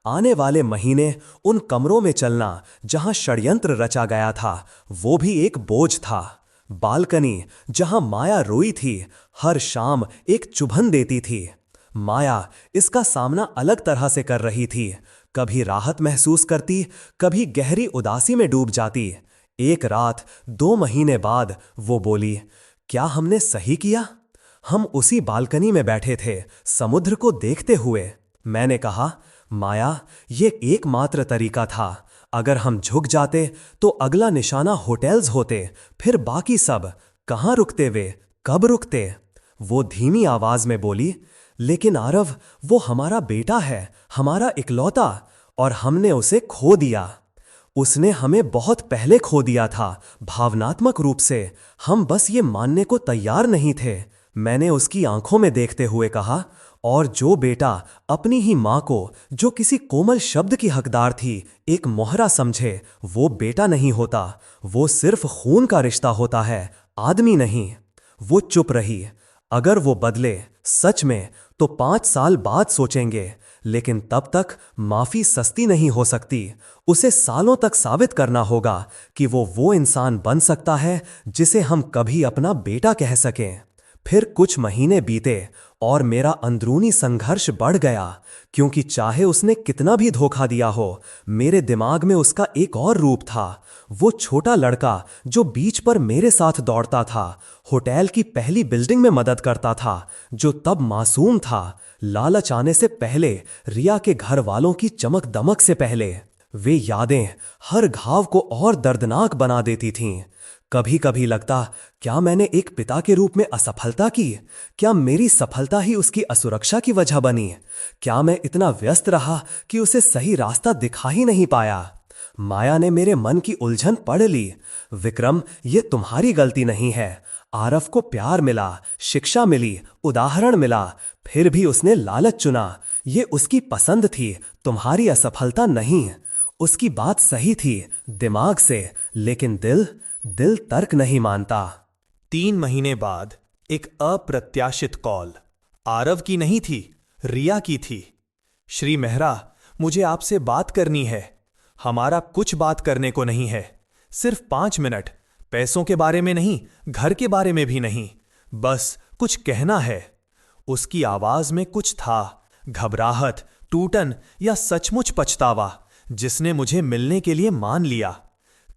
आने वाले महीने उन कमरों में चलना जहां षड्यंत्र रचा गया था, वो भी एक बोझ था। बालकनी जहां माया रोई थी, हर शाम एक चुभन देती थी। माया इसका सामना अलग तरह से कर रही थी, कभी राहत महसूस करती, कभी गहरी उदासी में डूब जाती। एक रात 2 महीने बाद वो बोली, क्या हमने सही किया? हम उसी बालकनी में बैठे थे, समुद्र को देखते हुए। मैंने कहा, माया, ये एकमात्र तरीका था। अगर हम झुक जाते तो अगला निशाना होटल्स होते, फिर बाकी सब। कहाँ रुकते वे, कब रुकते? वो धीमी आवाज में बोली, लेकिन आरव, वो हमारा बेटा है, हमारा इकलौता, और हमने उसे खो दिया। उसने हमें बहुत पहले खो दिया था, भावनात्मक रूप से। हम बस ये मानने को तैयार नहीं थे। मैंने उसकी आंखों में देखते हुए कहा, और जो बेटा अपनी ही मां को, जो किसी कोमल शब्द की हकदार थी, एक मोहरा समझे, वो बेटा नहीं होता, वो सिर्फ खून का रिश्ता होता है, आदमी नहीं। वो चुप रही। अगर वो बदले सच में तो 5 साल बाद सोचेंगे, लेकिन तब तक माफी सस्ती नहीं हो सकती। उसे सालों तक साबित करना होगा कि वो इंसान बन सकता है जिसे हम कभी अपना बेटा कह सकें। फिर कुछ महीने बीते और मेरा अंदरूनी संघर्ष बढ़ गया, क्योंकि चाहे उसने कितना भी धोखा दिया हो, मेरे दिमाग में उसका एक और रूप था। वो छोटा लड़का जो बीच पर मेरे साथ दौड़ता था, होटल की पहली बिल्डिंग में मदद करता था, जो तब मासूम था, लालच आने से पहले, रिया के घर वालों की चमक दमक से पहले। वे यादें हर घाव को और दर्दनाक बना देती थीं। कभी कभी लगता, क्या मैंने एक पिता के रूप में असफलता की? क्या मेरी सफलता ही उसकी असुरक्षा की वजह बनी? क्या मैं इतना व्यस्त रहा कि उसे सही रास्ता दिखा ही नहीं पाया? माया ने मेरे मन की उलझन पढ़ ली। विक्रम, ये तुम्हारी गलती नहीं है। आरव को प्यार मिला, शिक्षा मिली, उदाहरण मिला, फिर भी उसने लालच चुना। ये उसकी पसंद थी, तुम्हारी असफलता नहीं। उसकी बात सही थी दिमाग से, लेकिन दिल तर्क नहीं मानता। 3 महीने बाद एक अप्रत्याशित कॉल। आरव की नहीं थी, रिया की थी। श्री मेहरा, मुझे आपसे बात करनी है। हमारा कुछ बात करने को नहीं है, सिर्फ 5 मिनट। पैसों के बारे में नहीं, घर के बारे में भी नहीं, बस कुछ कहना है। उसकी आवाज में कुछ था, घबराहट, टूटन या सचमुच पछतावा, जिसने मुझे मिलने के लिए मान लिया।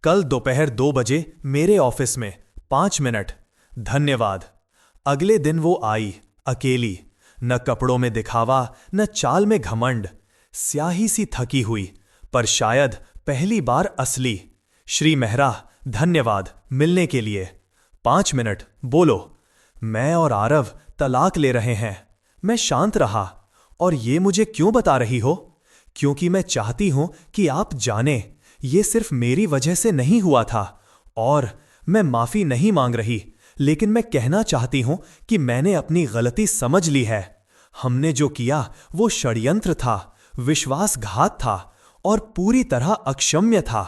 कल दोपहर 2 बजे मेरे ऑफिस में, 5 मिनट। धन्यवाद। अगले दिन वो आई, अकेली, न कपड़ों में दिखावा, न चाल में घमंड, स्याही सी थकी हुई, पर शायद पहली बार असली। श्री मेहरा, धन्यवाद मिलने के लिए। 5 मिनट, बोलो। मैं और आरव तलाक ले रहे हैं। मैं शांत रहा। और ये मुझे क्यों बता रही हो? क्योंकि मैं चाहती हूं कि आप जानें, ये सिर्फ मेरी वजह से नहीं हुआ था। और मैं माफी नहीं मांग रही, लेकिन मैं कहना चाहती हूं कि मैंने अपनी गलती समझ ली है। हमने जो किया वो षड्यंत्र था, विश्वासघात था और पूरी तरह अक्षम्य था।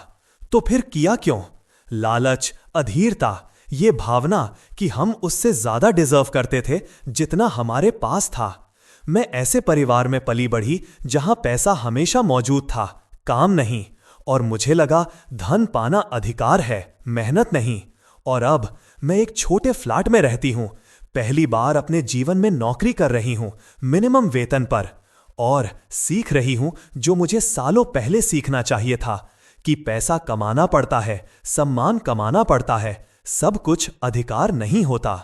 तो फिर किया क्यों? लालच, अधीरता, ये भावना कि हम उससे ज्यादा डिजर्व करते थे जितना हमारे पास था। मैं ऐसे परिवार में पली बढ़ी जहां पैसा हमेशा मौजूद था, काम नहीं, और मुझे लगा धन पाना अधिकार है, मेहनत नहीं। और अब मैं एक छोटे फ्लैट में रहती हूं, पहली बार अपने जीवन में नौकरी कर रही हूं, मिनिमम वेतन पर, और सीख रही हूं जो मुझे सालों पहले सीखना चाहिए था, कि पैसा कमाना पड़ता है, सम्मान कमाना पड़ता है, सब कुछ अधिकार नहीं होता।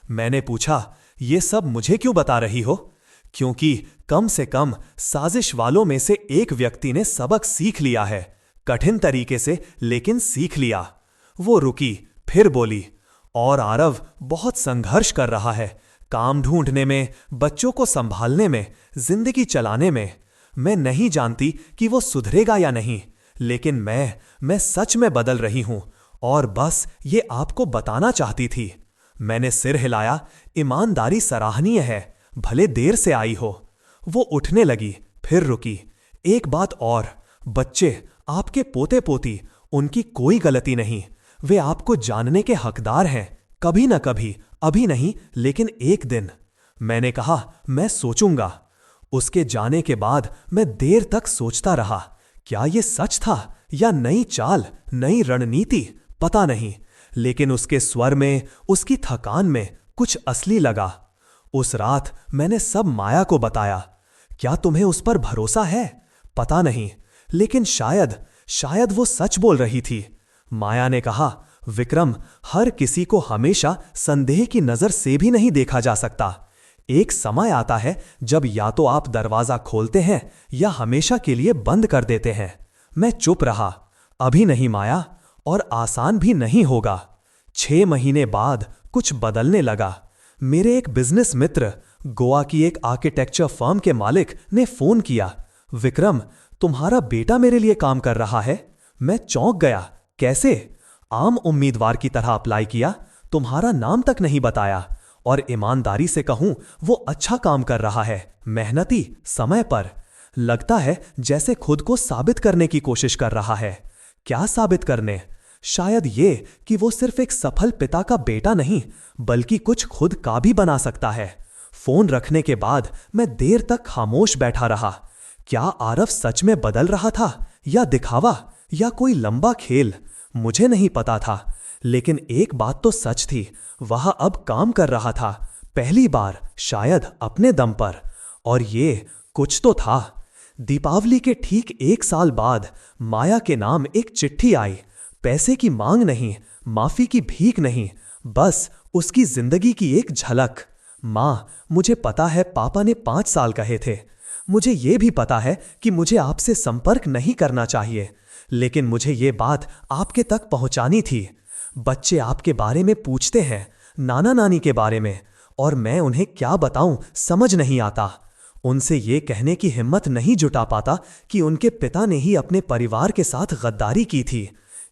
मैंने पूछा, ये सब मुझे क्यों बता रही हो? क्योंकि कम से कम साजिश वालों में से एक व्यक्ति ने सबक सीख लिया है, कठिन तरीके से लेकिन सीख लिया। वो रुकी, फिर बोली, और आरव बहुत संघर्ष कर रहा है, काम ढूंढने में, बच्चों को संभालने में, जिंदगी चलाने में। मैं नहीं जानती कि वो सुधरेगा या नहीं, लेकिन मैं सच में बदल रही हूं और बस ये आपको बताना चाहती थी। मैंने सिर हिलाया। ईमानदारी सराहनीय है, भले देर से आई हो। वो उठने लगी, फिर रुकी। एक बात और, बच्चे, आपके पोते पोती, उनकी कोई गलती नहीं। वे आपको जानने के हकदार हैं, कभी न कभी, अभी नहीं लेकिन एक दिन। मैंने कहा, मैं सोचूंगा। उसके जाने के बाद मैं देर तक सोचता रहा, क्या ये सच था या नई चाल, नई रणनीति, पता नहीं। लेकिन उसके स्वर में, उसकी थकान में कुछ असली लगा। उस रात मैंने सब माया को बताया। क्या तुम्हें उस पर भरोसा है? पता नहीं, लेकिन शायद वो सच बोल रही थी। माया ने कहा, विक्रम, हर किसी को हमेशा संदेह की नजर से भी नहीं देखा जा सकता। एक समय आता है जब या तो आप दरवाजा खोलते हैं या हमेशा के लिए बंद कर देते हैं। मैं चुप रहा। अभी नहीं माया, और आसान भी नहीं होगा। 6 महीने बाद कुछ बदलने लगा। मेरे एक बिजनेस मित्र, गोवा की एक आर्किटेक्चर फर्म के मालिक ने फोन किया, विक्रम, तुम्हारा बेटा मेरे लिए काम कर रहा है। मैं चौंक गया। कैसे? आम उम्मीदवार की तरह अप्लाई किया, तुम्हारा नाम तक नहीं बताया, और ईमानदारी से कहूं, वो अच्छा काम कर रहा है, मेहनती, समय पर। लगता है जैसे खुद को साबित करने की कोशिश कर रहा है। क्या साबित करने? शायद ये कि वो सिर्फ एक सफल पिता का बेटा नहीं, बल्कि कुछ खुद का भी बना सकता है। फोन रखने के बाद मैं देर तक खामोश बैठा रहा। क्या आरव सच में बदल रहा था, या दिखावा, या कोई लंबा खेल? मुझे नहीं पता था, लेकिन एक बात तो सच थी, वह अब काम कर रहा था, पहली बार, शायद अपने दम पर। और ये कुछ तो था। दीपावली के ठीक 1 साल बाद माया के नाम एक चिट्ठी आई। पैसे की मांग नहीं, माफी की भीख नहीं, बस उसकी जिंदगी की एक झलक। मां, मुझे पता है पापा ने 5 साल कहे थे। मुझे ये भी पता है कि मुझे आपसे संपर्क नहीं करना चाहिए, लेकिन मुझे ये बात आपके तक पहुंचानी थी। बच्चे आपके बारे में पूछते हैं, नाना नानी के बारे में, और मैं उन्हें क्या बताऊं समझ नहीं आता। उनसे ये कहने की हिम्मत नहीं जुटा पाता कि उनके पिता ने ही अपने परिवार के साथ गद्दारी की थी।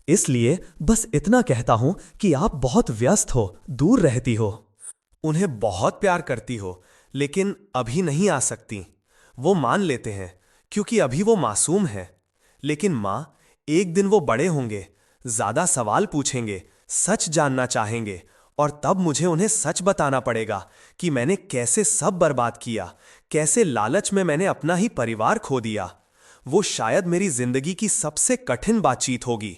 इसलिए बस इतना कहता हूं कि आप बहुत व्यस्त हो, दूर रहती हो, उन्हें बहुत प्यार करती हो, लेकिन अभी नहीं आ सकती। वो मान लेते हैं क्योंकि अभी वो मासूम है। लेकिन मां, एक दिन वो बड़े होंगे, ज्यादा सवाल पूछेंगे, सच जानना चाहेंगे, और तब मुझे उन्हें सच बताना पड़ेगा कि मैंने कैसे सब बर्बाद किया, कैसे लालच में मैंने अपना ही परिवार खो दिया। वो शायद मेरी जिंदगी की सबसे कठिन बातचीत होगी।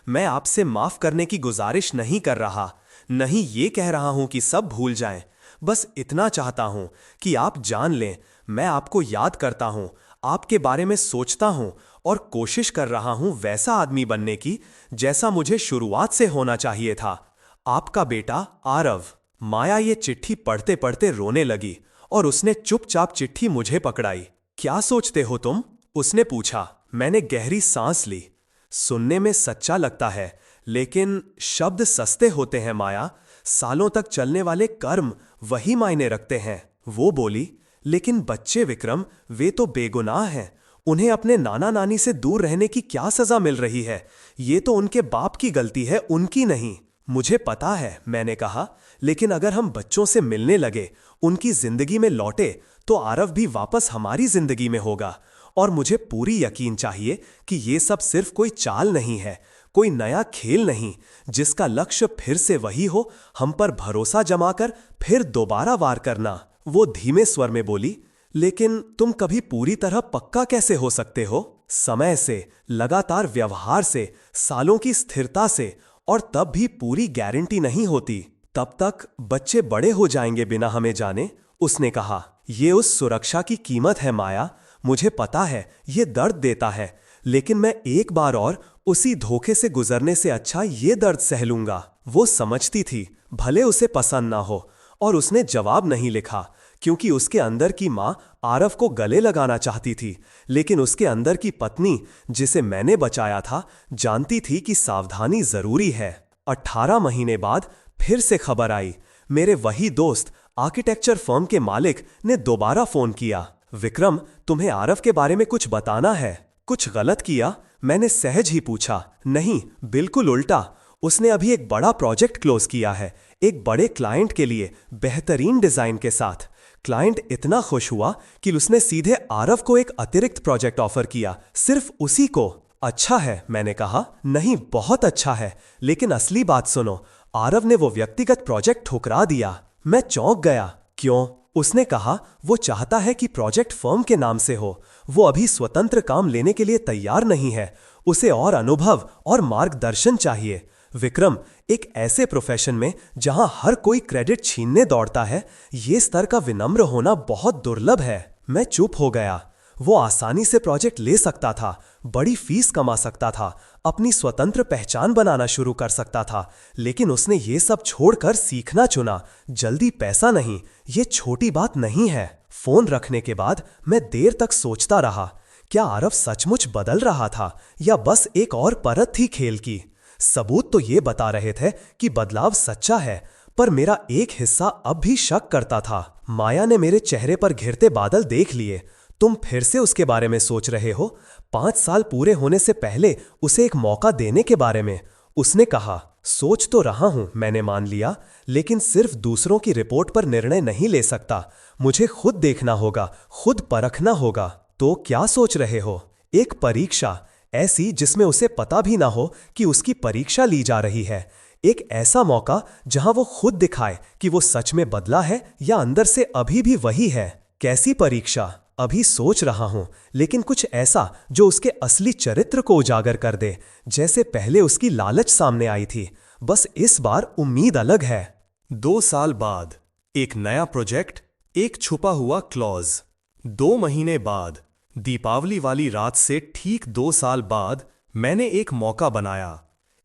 मैं आपसे माफ करने की गुजारिश नहीं कर रहा, नहीं ये कह रहा हूं कि सब भूल जाएं। बस इतना चाहता हूं कि आप जान लें, मैं आपको याद करता हूं, आपके बारे में सोचता हूं, और कोशिश कर रहा हूं वैसा आदमी बनने की जैसा मुझे शुरुआत से होना चाहिए था। आपका बेटा आरव। माया ये चिट्ठी पढ़ते पढ़ते रोने लगी, और उसने चुपचाप चिट्ठी मुझे पकड़ाई। क्या सोचते हो तुम? उसने पूछा। मैंने गहरी सांस ली। सुनने में सच्चा लगता है, लेकिन शब्द सस्ते होते हैं माया। सालों तक चलने वाले कर्म वही मायने रखते हैं। वो बोली, लेकिन बच्चे विक्रम, वे तो बेगुनाह हैं। उन्हें अपने नाना नानी से दूर रहने की क्या सजा मिल रही है? ये तो उनके बाप की गलती है, उनकी नहीं। मुझे पता है, मैंने कहा, लेकिन अगर हम बच्चों से मिलने लगे, उनकी जिंदगी में लौटे, तो आरव भी वापस हमारी जिंदगी में होगा। और मुझे पूरी यकीन चाहिए कि ये सब सिर्फ कोई चाल नहीं है, कोई नया खेल नहीं, जिसका लक्ष्य फिर से वही हो, हम पर भरोसा जमाकर फिर दोबारा वार करना। वो धीमे स्वर में बोली, लेकिन तुम कभी पूरी तरह पक्का कैसे हो सकते हो? समय से, लगातार व्यवहार से, सालों की स्थिरता से, और तब भी पूरी गारंटी नहीं होती। तब तक बच्चे बड़े हो जाएंगे बिना हमें जाने, उसने कहा। ये उस सुरक्षा की कीमत है माया। मुझे पता है ये दर्द देता है, लेकिन मैं एक बार और उसी धोखे से गुजरने से अच्छा ये दर्द सह लूंगा। वो समझती थी, भले उसे पसंद ना हो, और उसने जवाब नहीं लिखा, क्योंकि उसके अंदर की मां आरव को गले लगाना चाहती थी, लेकिन उसके अंदर की पत्नी, जिसे मैंने बचाया था, जानती थी कि सावधानी जरूरी है। 18 महीने बाद फिर से खबर आई। मेरे वही दोस्त, आर्किटेक्चर फर्म के मालिक ने दोबारा फोन किया। विक्रम, तुम्हें आरव के बारे में कुछ बताना है। कुछ गलत किया? मैंने सहज ही पूछा। नहीं, बिल्कुल उल्टा। उसने अभी एक बड़ा प्रोजेक्ट क्लोज किया है, एक बड़े क्लाइंट के लिए, बेहतरीन डिजाइन के साथ। क्लाइंट इतना खुश हुआ कि उसने सीधे आरव को एक अतिरिक्त प्रोजेक्ट ऑफर किया, सिर्फ उसी को। अच्छा है, मैंने कहा। नहीं, बहुत अच्छा है, लेकिन असली बात सुनो। आरव ने वो व्यक्तिगत प्रोजेक्ट ठुकरा दिया। मैं चौंक गया। क्यों? उसने कहा वो चाहता है कि प्रोजेक्ट फर्म के नाम से हो। वो अभी स्वतंत्र काम लेने के लिए तैयार नहीं है। उसे और अनुभव और मार्गदर्शन चाहिए। विक्रम, एक ऐसे प्रोफेशन में जहां हर कोई क्रेडिट छीनने दौड़ता है, ये स्तर का विनम्र होना बहुत दुर्लभ है। मैं चुप हो गया। वो आसानी से प्रोजेक्ट ले सकता था, बड़ी फीस कमा सकता था, अपनी स्वतंत्र पहचान बनाना शुरू कर सकता था, लेकिन उसने ये सब छोड़कर सीखना चुना। जल्दी पैसा नहीं, ये छोटी बात नहीं है। फोन रखने के बाद मैं देर तक सोचता रहा, क्या आरव सचमुच बदल रहा था या बस एक और परत थी खेल की? सबूत तो ये बता रहे थे कि बदलाव सच्चा है, पर मेरा एक हिस्सा अब भी शक करता था। माया ने मेरे चेहरे पर घिरते बादल देख लिए। तुम फिर से उसके बारे में सोच रहे हो? 5 साल पूरे होने से पहले उसे एक मौका देने के बारे में? उसने कहा। सोच तो रहा हूं, मैंने मान लिया, लेकिन सिर्फ दूसरों की रिपोर्ट पर निर्णय नहीं ले सकता। मुझे खुद देखना होगा, खुद परखना होगा। तो क्या सोच रहे हो? एक परीक्षा, ऐसी जिसमें उसे पता भी ना हो कि उसकी परीक्षा ली जा रही है। एक ऐसा मौका जहां वो खुद दिखाए कि वो सच में बदला है या अंदर से अभी भी वही है। कैसी परीक्षा? अभी सोच रहा हूं, लेकिन कुछ ऐसा जो उसके असली चरित्र को उजागर कर दे, जैसे पहले उसकी लालच सामने आई थी। बस इस बार उम्मीद अलग है। 2 साल बाद एक नया प्रोजेक्ट, एक छुपा हुआ क्लॉज। 2 महीने बाद, दीपावली वाली रात से ठीक 2 साल बाद, मैंने एक मौका बनाया।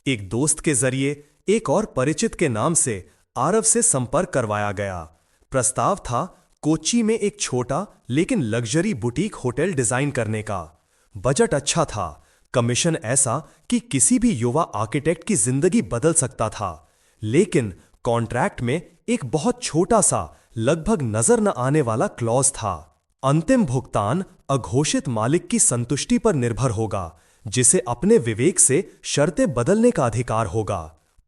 एक दोस्त के जरिए एक और परिचित के नाम से आरव से संपर्क करवाया गया। प्रस्ताव था कोच्चि में एक छोटा लेकिन लग्जरी बुटीक होटल डिजाइन करने का। बजट अच्छा था, कमीशन ऐसा कि किसी भी युवा आर्किटेक्ट की जिंदगी बदल सकता था। लेकिन कॉन्ट्रैक्ट में एक बहुत छोटा सा, लगभग नजर न आने वाला क्लॉज था। अंतिम भुगतान अघोषित मालिक की संतुष्टि पर निर्भर होगा, जिसे अपने विवेक से शर्तें बदलने का अधिकार होगा।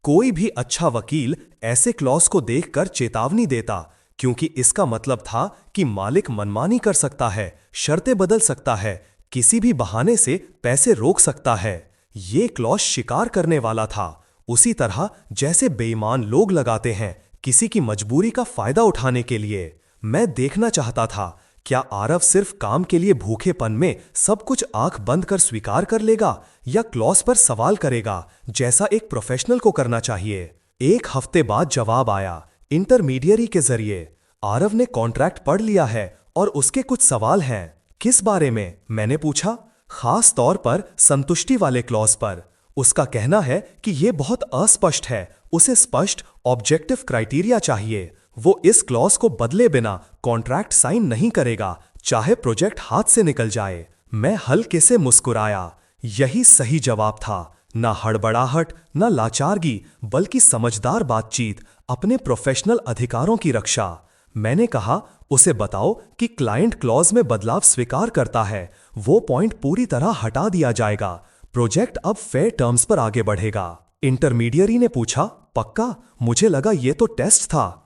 कोई भी अच्छा वकील ऐसे क्लॉज को देखकर चेतावनी देता, क्योंकि इसका मतलब था कि मालिक मनमानी कर सकता है, शर्तें बदल सकता है, किसी भी बहाने से पैसे रोक सकता है। ये क्लॉज शिकार करने वाला था, उसी तरह जैसे बेईमान लोग लगाते हैं किसी की मजबूरी का फायदा उठाने के लिए। मैं देखना चाहता था, क्या आरव सिर्फ काम के लिए भूखेपन में सब कुछ आंख बंद कर स्वीकार कर लेगा, या क्लॉज पर सवाल करेगा, जैसा एक प्रोफेशनल को करना चाहिए। 1 हफ्ते बाद जवाब आया, इंटरमीडियरी के जरिए। आरव ने कॉन्ट्रैक्ट पढ़ लिया है और उसके कुछ सवाल हैं। किस बारे में? मैंने पूछा। खास तौर पर संतुष्टि वाले क्लॉज पर। उसका कहना है कि यह बहुत अस्पष्ट है, उसे स्पष्ट ऑब्जेक्टिव क्राइटेरिया चाहिए। वो इस क्लॉज को बदले बिना कॉन्ट्रैक्ट साइन नहीं करेगा, चाहे प्रोजेक्ट हाथ से निकल जाए। मैं हल्के से मुस्कुराया। यही सही जवाब था। ना हड़बड़ाहट, ना लाचारगी, बल्कि समझदार बातचीत, अपने प्रोफेशनल अधिकारों की रक्षा। मैंने कहा, उसे बताओ कि क्लाइंट क्लॉज में बदलाव स्वीकार करता है, वो पॉइंट पूरी तरह हटा दिया जाएगा। प्रोजेक्ट अब फेयर टर्म्स पर आगे बढ़ेगा। इंटरमीडियरी ने पूछा, पक्का? मुझे लगा ये तो टेस्ट था।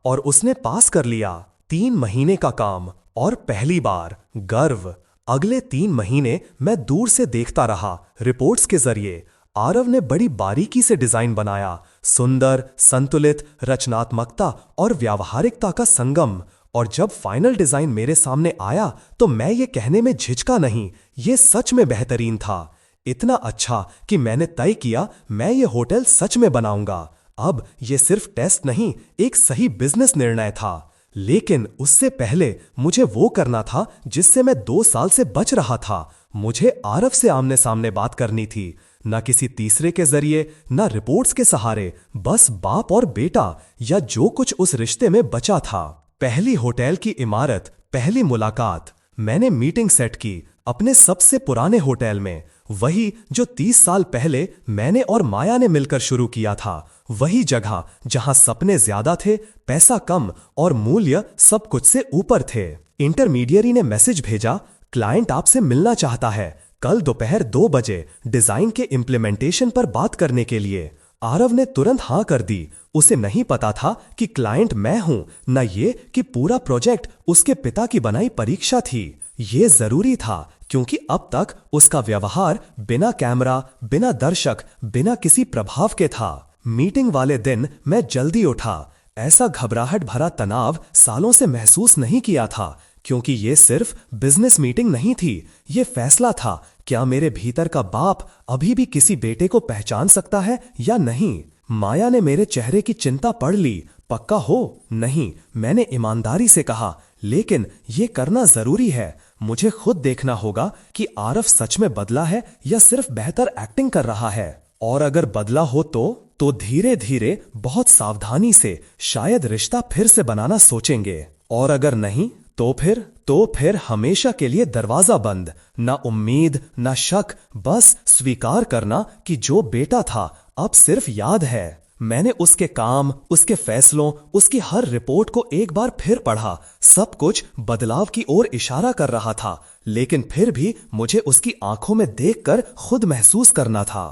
और उसने पास कर लिया। 3 महीने का काम और पहली बार गर्व। अगले 3 महीने मैं दूर से देखता रहा। रिपोर्ट्स के जरिए आरव ने बड़ी बारीकी से डिजाइन बनाया, सुंदर, संतुलित, रचनात्मकता और व्यावहारिकता का संगम। और जब फाइनल डिजाइन मेरे सामने आया तो मैं ये कहने में झिझका नहीं, ये सच में बेहतरीन था। इतना अच्छा कि मैंने तय किया मैं ये होटल सच में बनाऊंगा। अब ये सिर्फ टेस्ट नहीं, एक सही बिजनेस निर्णय था। लेकिन उससे पहले मुझे वो करना था जिससे मैं 2 साल से बच रहा था। मुझे आरव से आमने सामने बात करनी थी, न किसी तीसरे के जरिए, न रिपोर्ट्स के सहारे, बस बाप और बेटा, या जो कुछ उस रिश्ते में बचा था। पहली होटल की इमारत, पहली मुलाकात। मैंने मीटिंग सेट की अपने सबसे पुराने होटल में, वही जो 30 साल पहले मैंने और माया ने मिलकर शुरू किया था। वही जगह जहां सपने ज्यादा थे, पैसा कम और मूल्य सब कुछ से ऊपर थे। इंटरमीडियरी ने मैसेज भेजा, क्लाइंट आपसे मिलना चाहता है कल दोपहर 2 बजे डिजाइन के इम्प्लीमेंटेशन पर बात करने के लिए। आरव ने तुरंत हां कर दी। उसे नहीं पता था कि क्लाइंट मैं हूं, न ये कि पूरा प्रोजेक्ट उसके पिता की बनाई परीक्षा थी। ये जरूरी था क्योंकि अब तक उसका व्यवहार बिना कैमरा, बिना दर्शक, बिना किसी प्रभाव के था। मीटिंग वाले दिन मैं जल्दी उठा। ऐसा घबराहट भरा तनाव सालों से महसूस नहीं किया था, क्योंकि ये सिर्फ बिजनेस मीटिंग नहीं थी। ये फैसला था, क्या मेरे भीतर का बाप अभी भी किसी बेटे को पहचान सकता है या नहीं। माया ने मेरे चेहरे की चिंता पढ़ ली। पक्का हो? नहीं, मैंने ईमानदारी से कहा, लेकिन ये करना जरूरी है। मुझे खुद देखना होगा कि आरव सच में बदला है या सिर्फ बेहतर एक्टिंग कर रहा है। और अगर बदला हो तो धीरे धीरे, बहुत सावधानी से शायद रिश्ता फिर से बनाना सोचेंगे। और अगर नहीं तो फिर हमेशा के लिए दरवाजा बंद। ना उम्मीद, ना शक, बस स्वीकार करना कि जो बेटा था अब सिर्फ याद है। मैंने उसके काम, उसके फैसलों, उसकी हर रिपोर्ट को एक बार फिर पढ़ा। सब कुछ बदलाव की ओर इशारा कर रहा था, लेकिन फिर भी मुझे उसकी आंखों में देखकर खुद महसूस करना था।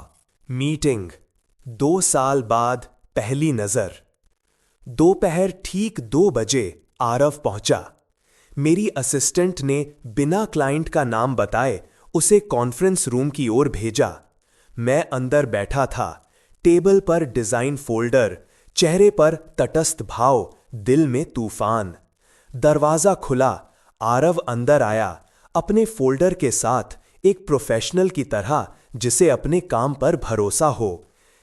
मीटिंग 2 साल बाद, पहली नजर। दोपहर ठीक 2 बजे आरव पहुंचा। मेरी असिस्टेंट ने बिना क्लाइंट का नाम बताए उसे कॉन्फ्रेंस रूम की ओर भेजा। मैं अंदर बैठा था, टेबल पर डिजाइन फोल्डर, चेहरे पर तटस्थ भाव, दिल में तूफान। दरवाजा खुला, आरव अंदर आया, अपने फोल्डर के साथ, एक प्रोफेशनल की तरह जिसे अपने काम पर भरोसा हो।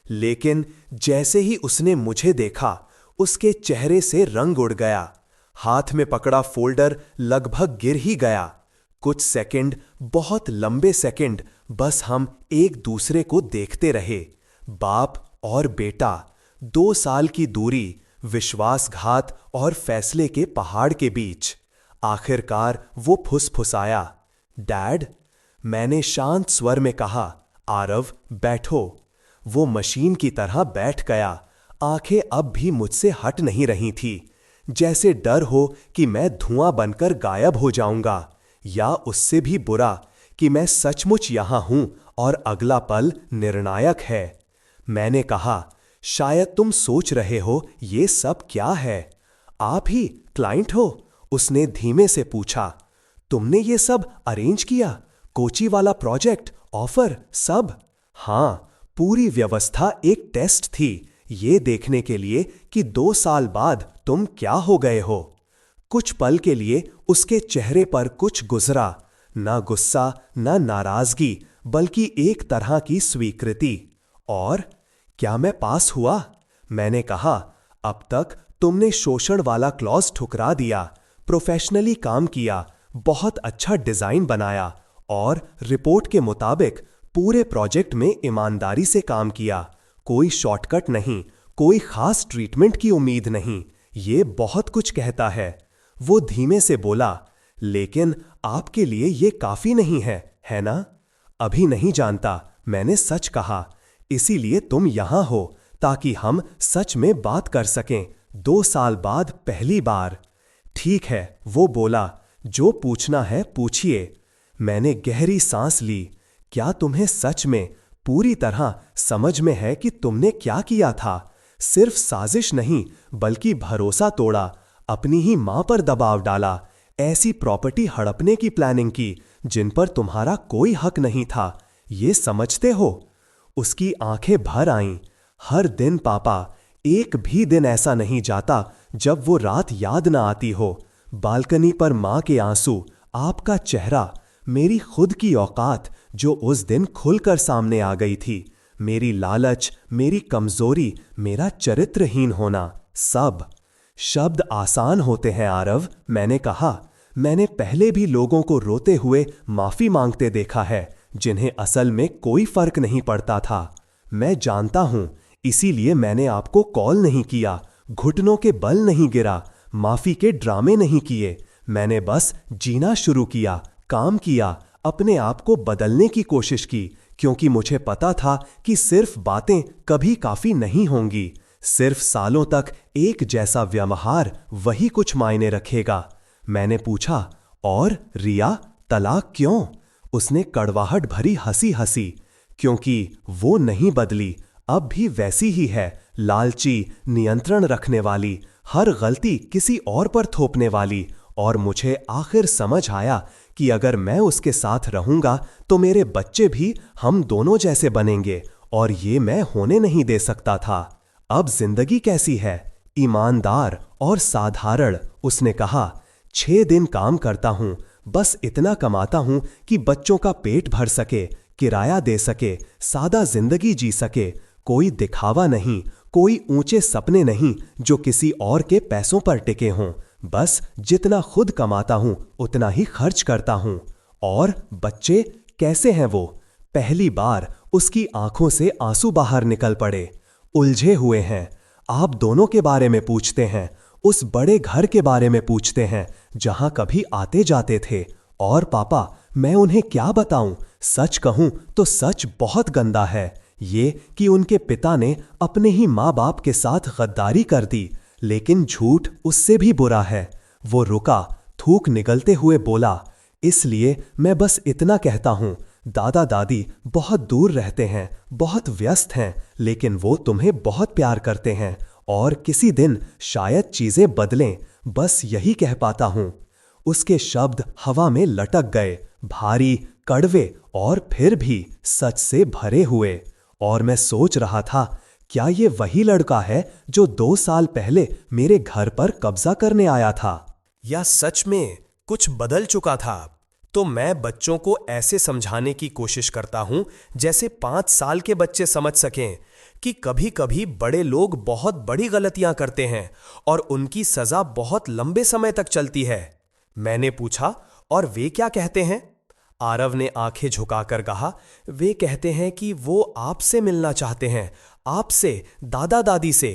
लेकिन जैसे ही उसने मुझे देखा, उसके चेहरे से रंग उड़ गया। हाथ में पकड़ा फोल्डर लगभग गिर ही गया। कुछ सेकंड, बहुत लंबे सेकंड, बस हम एक दूसरे को देखते रहे। बाप और बेटा, 2 साल की दूरी, विश्वासघात और फैसले के पहाड़ के बीच। आखिरकार वो फुसफुसाया, डैड। मैंने शांत स्वर में कहा, आरव बैठो। वो मशीन की तरह बैठ गया। आंखें अब भी मुझसे हट नहीं रही थी, जैसे डर हो कि मैं धुआं बनकर गायब हो जाऊंगा, या उससे भी बुरा कि मैं सचमुच यहां हूं और अगला पल निर्णायक है। मैंने कहा, शायद तुम सोच रहे हो ये सब क्या है। आप ही क्लाइंट हो? उसने धीमे से पूछा। तुमने ये सब अरेंज किया? कोची वाला प्रोजेक्ट, ऑफर, सब? हां, पूरी व्यवस्था एक टेस्ट थी, ये देखने के लिए कि 2 साल बाद तुम क्या हो गए हो। कुछ पल के लिए उसके चेहरे पर कुछ गुजरा, ना गुस्सा, ना नाराजगी, बल्कि एक तरह की स्वीकृति। और क्या मैं पास हुआ? मैंने कहा, अब तक तुमने शोषण वाला क्लॉज ठुकरा दिया, प्रोफेशनली काम किया, बहुत अच्छा डिजाइन बनाया और रिपोर्ट के मुताबिक पूरे प्रोजेक्ट में ईमानदारी से काम किया। कोई शॉर्टकट नहीं, कोई खास ट्रीटमेंट की उम्मीद नहीं। ये बहुत कुछ कहता है। वो धीमे से बोला, लेकिन आपके लिए ये काफी नहीं है ना? अभी नहीं जानता, मैंने सच कहा। इसीलिए तुम यहां हो, ताकि हम सच में बात कर सकें। 2 साल बाद पहली बार। ठीक है, वो बोला, जो पूछना है पूछिए। मैंने गहरी सांस ली। क्या तुम्हें सच में पूरी तरह समझ में है कि तुमने क्या किया था? सिर्फ साजिश नहीं, बल्कि भरोसा तोड़ा, अपनी ही मां पर दबाव डाला, ऐसी प्रॉपर्टी हड़पने की प्लानिंग की जिन पर तुम्हारा कोई हक नहीं था। ये समझते हो? उसकी आंखें भर आईं। हर दिन पापा, एक भी दिन ऐसा नहीं जाता जब वो रात याद ना आती हो। बालकनी पर मां के आंसू, आपका चेहरा, मेरी खुद की औकात जो उस दिन खुलकर सामने आ गई थी, मेरी लालच, मेरी कमजोरी, मेरा चरित्रहीन होना, सब। शब्द आसान होते हैं आरव, मैंने कहा। मैंने पहले भी लोगों को रोते हुए माफी मांगते देखा है, जिन्हें असल में कोई फर्क नहीं पड़ता था। मैं जानता हूं, इसीलिए मैंने आपको कॉल नहीं किया, घुटनों के बल नहीं गिरा, माफी के ड्रामे नहीं किए। मैंने बस जीना शुरू किया, काम किया, अपने आप को बदलने की कोशिश की, क्योंकि मुझे पता था कि सिर्फ बातें कभी काफी नहीं होंगी। सिर्फ सालों तक एक जैसा व्यवहार वही कुछ मायने रखेगा। मैंने पूछा, और रिया, तलाक क्यों? उसने कड़वाहट भरी हंसी हंसी। क्योंकि वो नहीं बदली, अब भी वैसी ही है, लालची, नियंत्रण रखने वाली, हर गलती किसी और पर थोपने वाली। और मुझे आखिर समझ आया कि अगर मैं उसके साथ रहूंगा तो मेरे बच्चे भी हम दोनों जैसे बनेंगे, और ये मैं होने नहीं दे सकता था। अब जिंदगी कैसी है? ईमानदार और साधारण। उसने कहा, 6 दिन काम करता हूं, बस इतना कमाता हूं कि बच्चों का पेट भर सके, किराया दे सके, सादा जिंदगी जी सके। कोई दिखावा नहीं, कोई ऊंचे सपने नहीं जो किसी और के पैसों पर टिके हों। बस जितना खुद कमाता हूं उतना ही खर्च करता हूं। और बच्चे कैसे हैं वो? पहली बार उसकी आंखों से आंसू बाहर निकल पड़े। उलझे हुए हैं। आप दोनों के बारे में पूछते हैं, उस बड़े घर के बारे में पूछते हैं जहां कभी आते जाते थे। और पापा, मैं उन्हें क्या बताऊं? सच कहूं तो सच बहुत गंदा है। ये कि उनके पिता ने अपने ही माँ बाप के साथ गद्दारी कर दी, लेकिन झूठ उससे भी बुरा है। वो रुका, थूक निगलते हुए बोला, इसलिए मैं बस इतना कहता हूं, दादा दादी बहुत दूर रहते हैं, बहुत व्यस्त हैं, लेकिन वो तुम्हें बहुत प्यार करते हैं, और किसी दिन शायद चीजें बदलें, बस यही कह पाता हूं। उसके शब्द हवा में लटक गए, भारी, कड़वे और फिर भी सच से भरे हुए। और मैं सोच रहा था, क्या ये वही लड़का है जो 2 साल पहले मेरे घर पर कब्जा करने आया था? या सच में कुछ बदल चुका था? तो मैं बच्चों को ऐसे समझाने की कोशिश करता हूं जैसे 5 साल के बच्चे समझ सकें कि कभी कभी बड़े लोग बहुत बड़ी गलतियां करते हैं और उनकी सजा बहुत लंबे समय तक चलती है। मैंने पूछा, और वे क्या कहते हैं? आरव ने आंखें झुकाकर कहा, वे कहते हैं कि वो आपसे मिलना चाहते हैं, आपसे, दादा दादी से।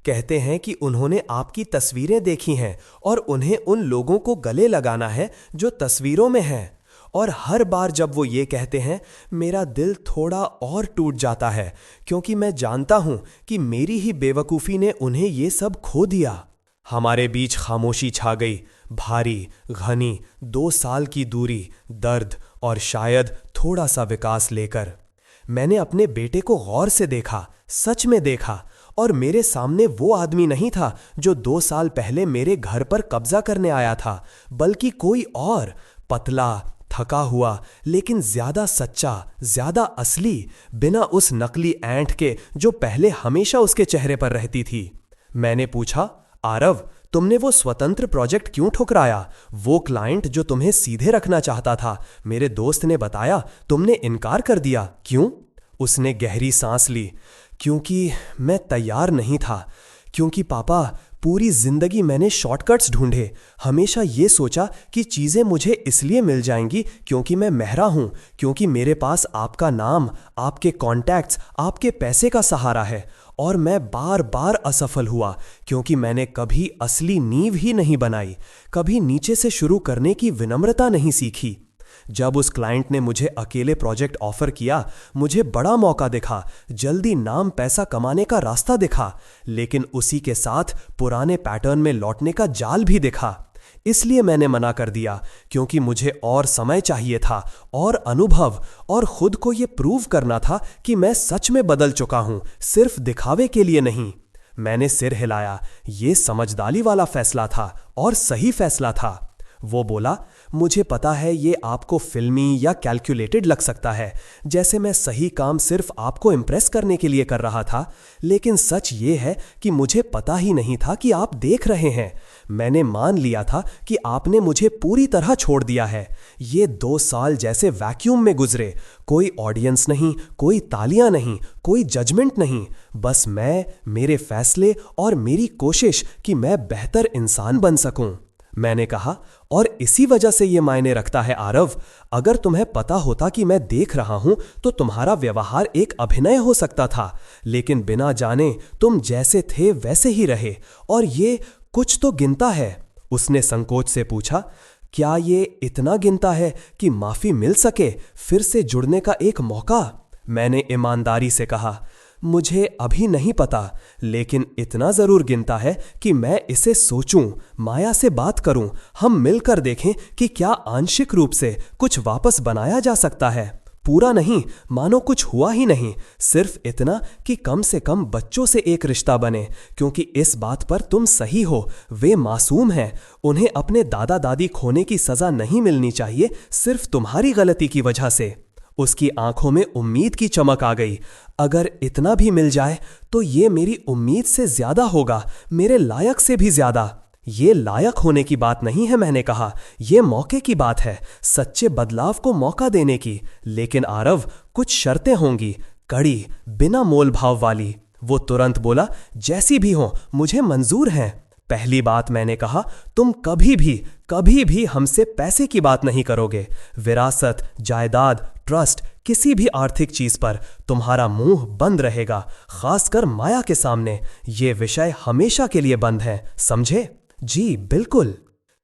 कहते हैं कि उन्होंने आपकी तस्वीरें देखी हैं और उन्हें उन लोगों को गले लगाना है जो तस्वीरों में हैं। और हर बार जब वो ये कहते हैं, मेरा दिल थोड़ा और टूट जाता है, क्योंकि मैं जानता हूं कि मेरी ही बेवकूफ़ी ने उन्हें ये सब खो दिया। हमारे बीच खामोशी छा गई, भारी, घनी, 2 साल की दूरी, दर्द और शायद थोड़ा सा विकास लेकर। मैंने अपने बेटे को गौर से देखा, सच में देखा, और मेरे सामने वो आदमी नहीं था जो 2 साल पहले मेरे घर पर कब्जा करने आया था, बल्कि कोई और, पतला, थका हुआ, लेकिन ज्यादा सच्चा, ज्यादा असली, बिना उस नकली ऐंठ के जो पहले हमेशा उसके चेहरे पर रहती थी। मैंने पूछा, आरव, तुमने वो स्वतंत्र प्रोजेक्ट क्यों ठुकराया? वो क्लाइंट जो तुम्हें सीधे रखना चाहता था, मेरे दोस्त ने बताया तुमने इनकार कर दिया, क्यों? उसने गहरी सांस ली। क्योंकि मैं तैयार नहीं था। क्योंकि पापा, पूरी जिंदगी मैंने शॉर्टकट्स ढूंढे, हमेशा ये सोचा कि चीज़ें मुझे इसलिए मिल जाएंगी क्योंकि मैं मेहरा हूँ, क्योंकि मेरे पास आपका नाम, आपके कॉन्टैक्ट्स, आपके पैसे का सहारा है। और मैं बार बार असफल हुआ क्योंकि मैंने कभी असली नींव ही नहीं बनाई, कभी नीचे से शुरू करने की विनम्रता नहीं सीखी। जब उस क्लाइंट ने मुझे अकेले प्रोजेक्ट ऑफर किया, मुझे बड़ा मौका दिखा, जल्दी नाम पैसा कमाने का रास्ता दिखा, लेकिन उसी के साथ पुराने पैटर्न में लौटने का जाल भी दिखा। इसलिए मैंने मना कर दिया, क्योंकि मुझे और समय चाहिए था, और अनुभव, और खुद को यह प्रूव करना था कि मैं सच में बदल चुका हूं, सिर्फ दिखावे के लिए नहीं। मैंने सिर हिलाया। यह समझदारी वाला फैसला था, और सही फैसला था। वो बोला, मुझे पता है ये आपको फिल्मी या कैलकुलेटेड लग सकता है, जैसे मैं सही काम सिर्फ आपको इम्प्रेस करने के लिए कर रहा था, लेकिन सच ये है कि मुझे पता ही नहीं था कि आप देख रहे हैं। मैंने मान लिया था कि आपने मुझे पूरी तरह छोड़ दिया है। ये 2 साल जैसे वैक्यूम में गुजरे, कोई ऑडियंस नहीं, कोई तालियां नहीं, कोई जजमेंट नहीं, बस मैं, मेरे फैसले और मेरी कोशिश कि मैं बेहतर इंसान बन सकूं। मैंने कहा, और इसी वजह से ये मायने रखता है आरव, अगर तुम्हें पता होता कि मैं देख रहा हूं तो तुम्हारा व्यवहार एक अभिनय हो सकता था, लेकिन बिना जाने तुम जैसे थे वैसे ही रहे, और ये कुछ तो गिनता है। उसने संकोच से पूछा, क्या ये इतना गिनता है कि माफी मिल सके, फिर से जुड़ने का एक मौका? मैंने ईमानदारी से कहा, मुझे अभी नहीं पता, लेकिन इतना जरूर गिनता है कि मैं इसे सोचूं, माया से बात करूं, हम मिलकर देखें कि क्या आंशिक रूप से कुछ वापस बनाया जा सकता है। पूरा नहीं, मानो कुछ हुआ ही नहीं, सिर्फ इतना कि कम से कम बच्चों से एक रिश्ता बने, क्योंकि इस बात पर तुम सही हो, वे मासूम हैं, उन्हें अपने दादा दादी खोने की सजा नहीं मिलनी चाहिए सिर्फ तुम्हारी गलती की वजह से। उसकी आंखों में उम्मीद की चमक आ गई। अगर इतना भी मिल जाए तो ये मेरी उम्मीद से ज्यादा होगा, मेरे लायक से भी ज्यादा। ये लायक होने की बात नहीं है, मैंने कहा, ये मौके की बात है, सच्चे बदलाव को मौका देने की। लेकिन आरव, कुछ शर्तें होंगी, कड़ी, बिना मोल भाव वाली। वो तुरंत बोला, जैसी भी हो मुझे मंजूर हैं। पहली बात, मैंने कहा, तुम कभी भी हमसे पैसे की बात नहीं करोगे। विरासत, जायदाद, ट्रस्ट, किसी भी आर्थिक चीज पर तुम्हारा मुंह बंद रहेगा, खासकर माया के सामने। ये विषय हमेशा के लिए बंद है, समझे? जी बिल्कुल।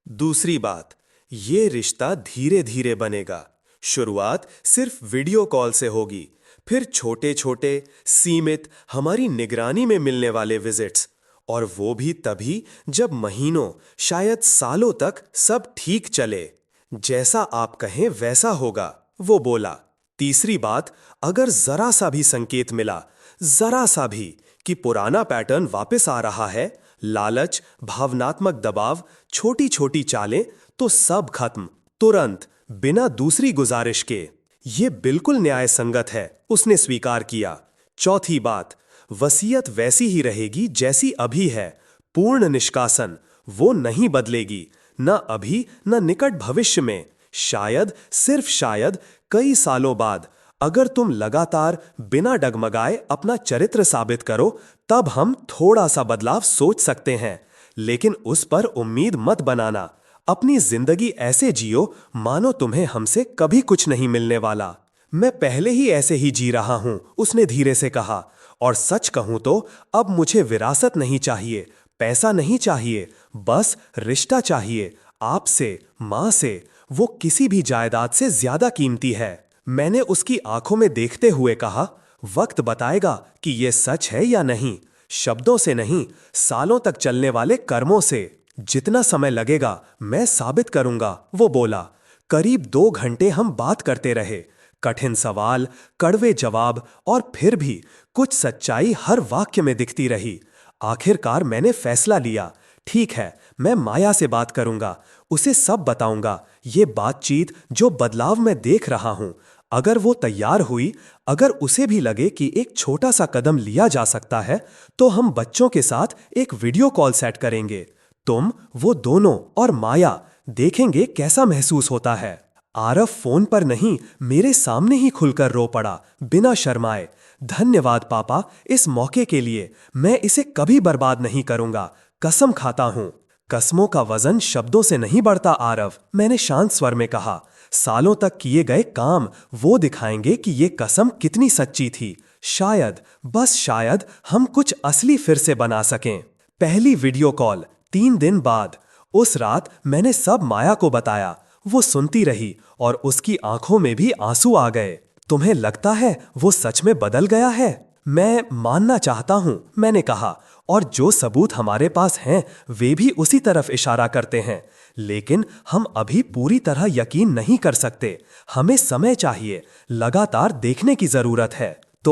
दूसरी बात, ये रिश्ता धीरे धीरे बनेगा। शुरुआत सिर्फ वीडियो कॉल से होगी, फिर छोटे छोटे, सीमित, हमारी निगरानी में मिलने वाले विजिट्स, और वो भी तभी जब महीनों, शायद सालों तक सब ठीक चले। जैसा आप कहें वैसा होगा, वो बोला। तीसरी बात, अगर जरा सा भी संकेत मिला, जरा सा भी, कि पुराना पैटर्न वापस आ रहा है, लालच, भावनात्मक दबाव, छोटी छोटी चालें, तो सब खत्म, तुरंत, बिना दूसरी गुजारिश के। ये बिल्कुल न्याय संगत है, उसने स्वीकार किया। चौथी बात, वसीयत वैसी ही रहेगी जैसी अभी है, पूर्ण निष्कासन, वो नहीं बदलेगी, न अभी न निकट भविष्य में। शायद, सिर्फ शायद, कई सालों बाद, अगर तुम लगातार बिना डगमगाए अपना चरित्र साबित करो, तब हम थोड़ा सा बदलाव सोच सकते हैं। लेकिन उस पर उम्मीद मत बनाना। अपनी जिंदगी ऐसे जियो मानो तुम्हें हमसे कभी कुछ नहीं मिलने वाला। मैं पहले ही ऐसे ही जी रहा हूं, उसने धीरे से कहा। और सच कहूं तो अब मुझे विरासत नहीं चाहिए, पैसा नहीं चाहिए, बस रिश्ता चाहिए, आपसे, मां से। वो किसी भी जायदाद से ज्यादा कीमती है। मैंने उसकी आंखों में देखते हुए कहा, वक्त बताएगा कि यह सच है या नहीं। शब्दों से नहीं, सालों तक चलने वाले कर्मों से। जितना समय लगेगा मैं साबित करूंगा, वो बोला। करीब 2 घंटे हम बात करते रहे, कठिन सवाल, कड़वे जवाब, और फिर भी कुछ सच्चाई हर वाक्य में दिखती रही। आखिरकार मैंने फैसला लिया, ठीक है, मैं माया से बात करूंगा, उसे सब बताऊंगा, ये बातचीत जो बदलाव मैं देख रहा हूं। अगर वो तैयार हुई, अगर उसे भी लगे कि एक छोटा सा कदम लिया जा सकता है, तो हम बच्चों के साथ एक वीडियो कॉल सेट करेंगे। तुम, वो दोनों और माया, देखेंगे कैसा महसूस होता है। आरव फोन पर नहीं, मेरे सामने ही खुलकर रो पड़ा, बिना शर्माए। धन्यवाद पापा इस मौके के लिए, मैं इसे कभी बर्बाद नहीं करूंगा, कसम खाता हूं। कस्मों का वजन शब्दों से नहीं बढ़ता आरव, मैंने शांत स्वर में कहा। सालों तक किए गए काम वो दिखाएंगे कि ये कसम कितनी सच्ची थी। शायद, बस शायद, हम कुछ असली फिर से बना सकें। पहली वीडियो कॉल 3 दिन बाद। उस रात मैंने सब माया को बताया। वो सुनती रही और उसकी आंखों में भी आंसू आ गए। तुम्हें लगता है वो सच में बदल गया है? मैं मानना चाहता हूं, मैंने कहा, और जो सबूत हमारे पास हैं वे भी उसी तरफ इशारा करते हैं। लेकिन हम अभी पूरी तरह यकीन नहीं कर सकते, हमें समय चाहिए, लगातार देखने की जरूरत है। तो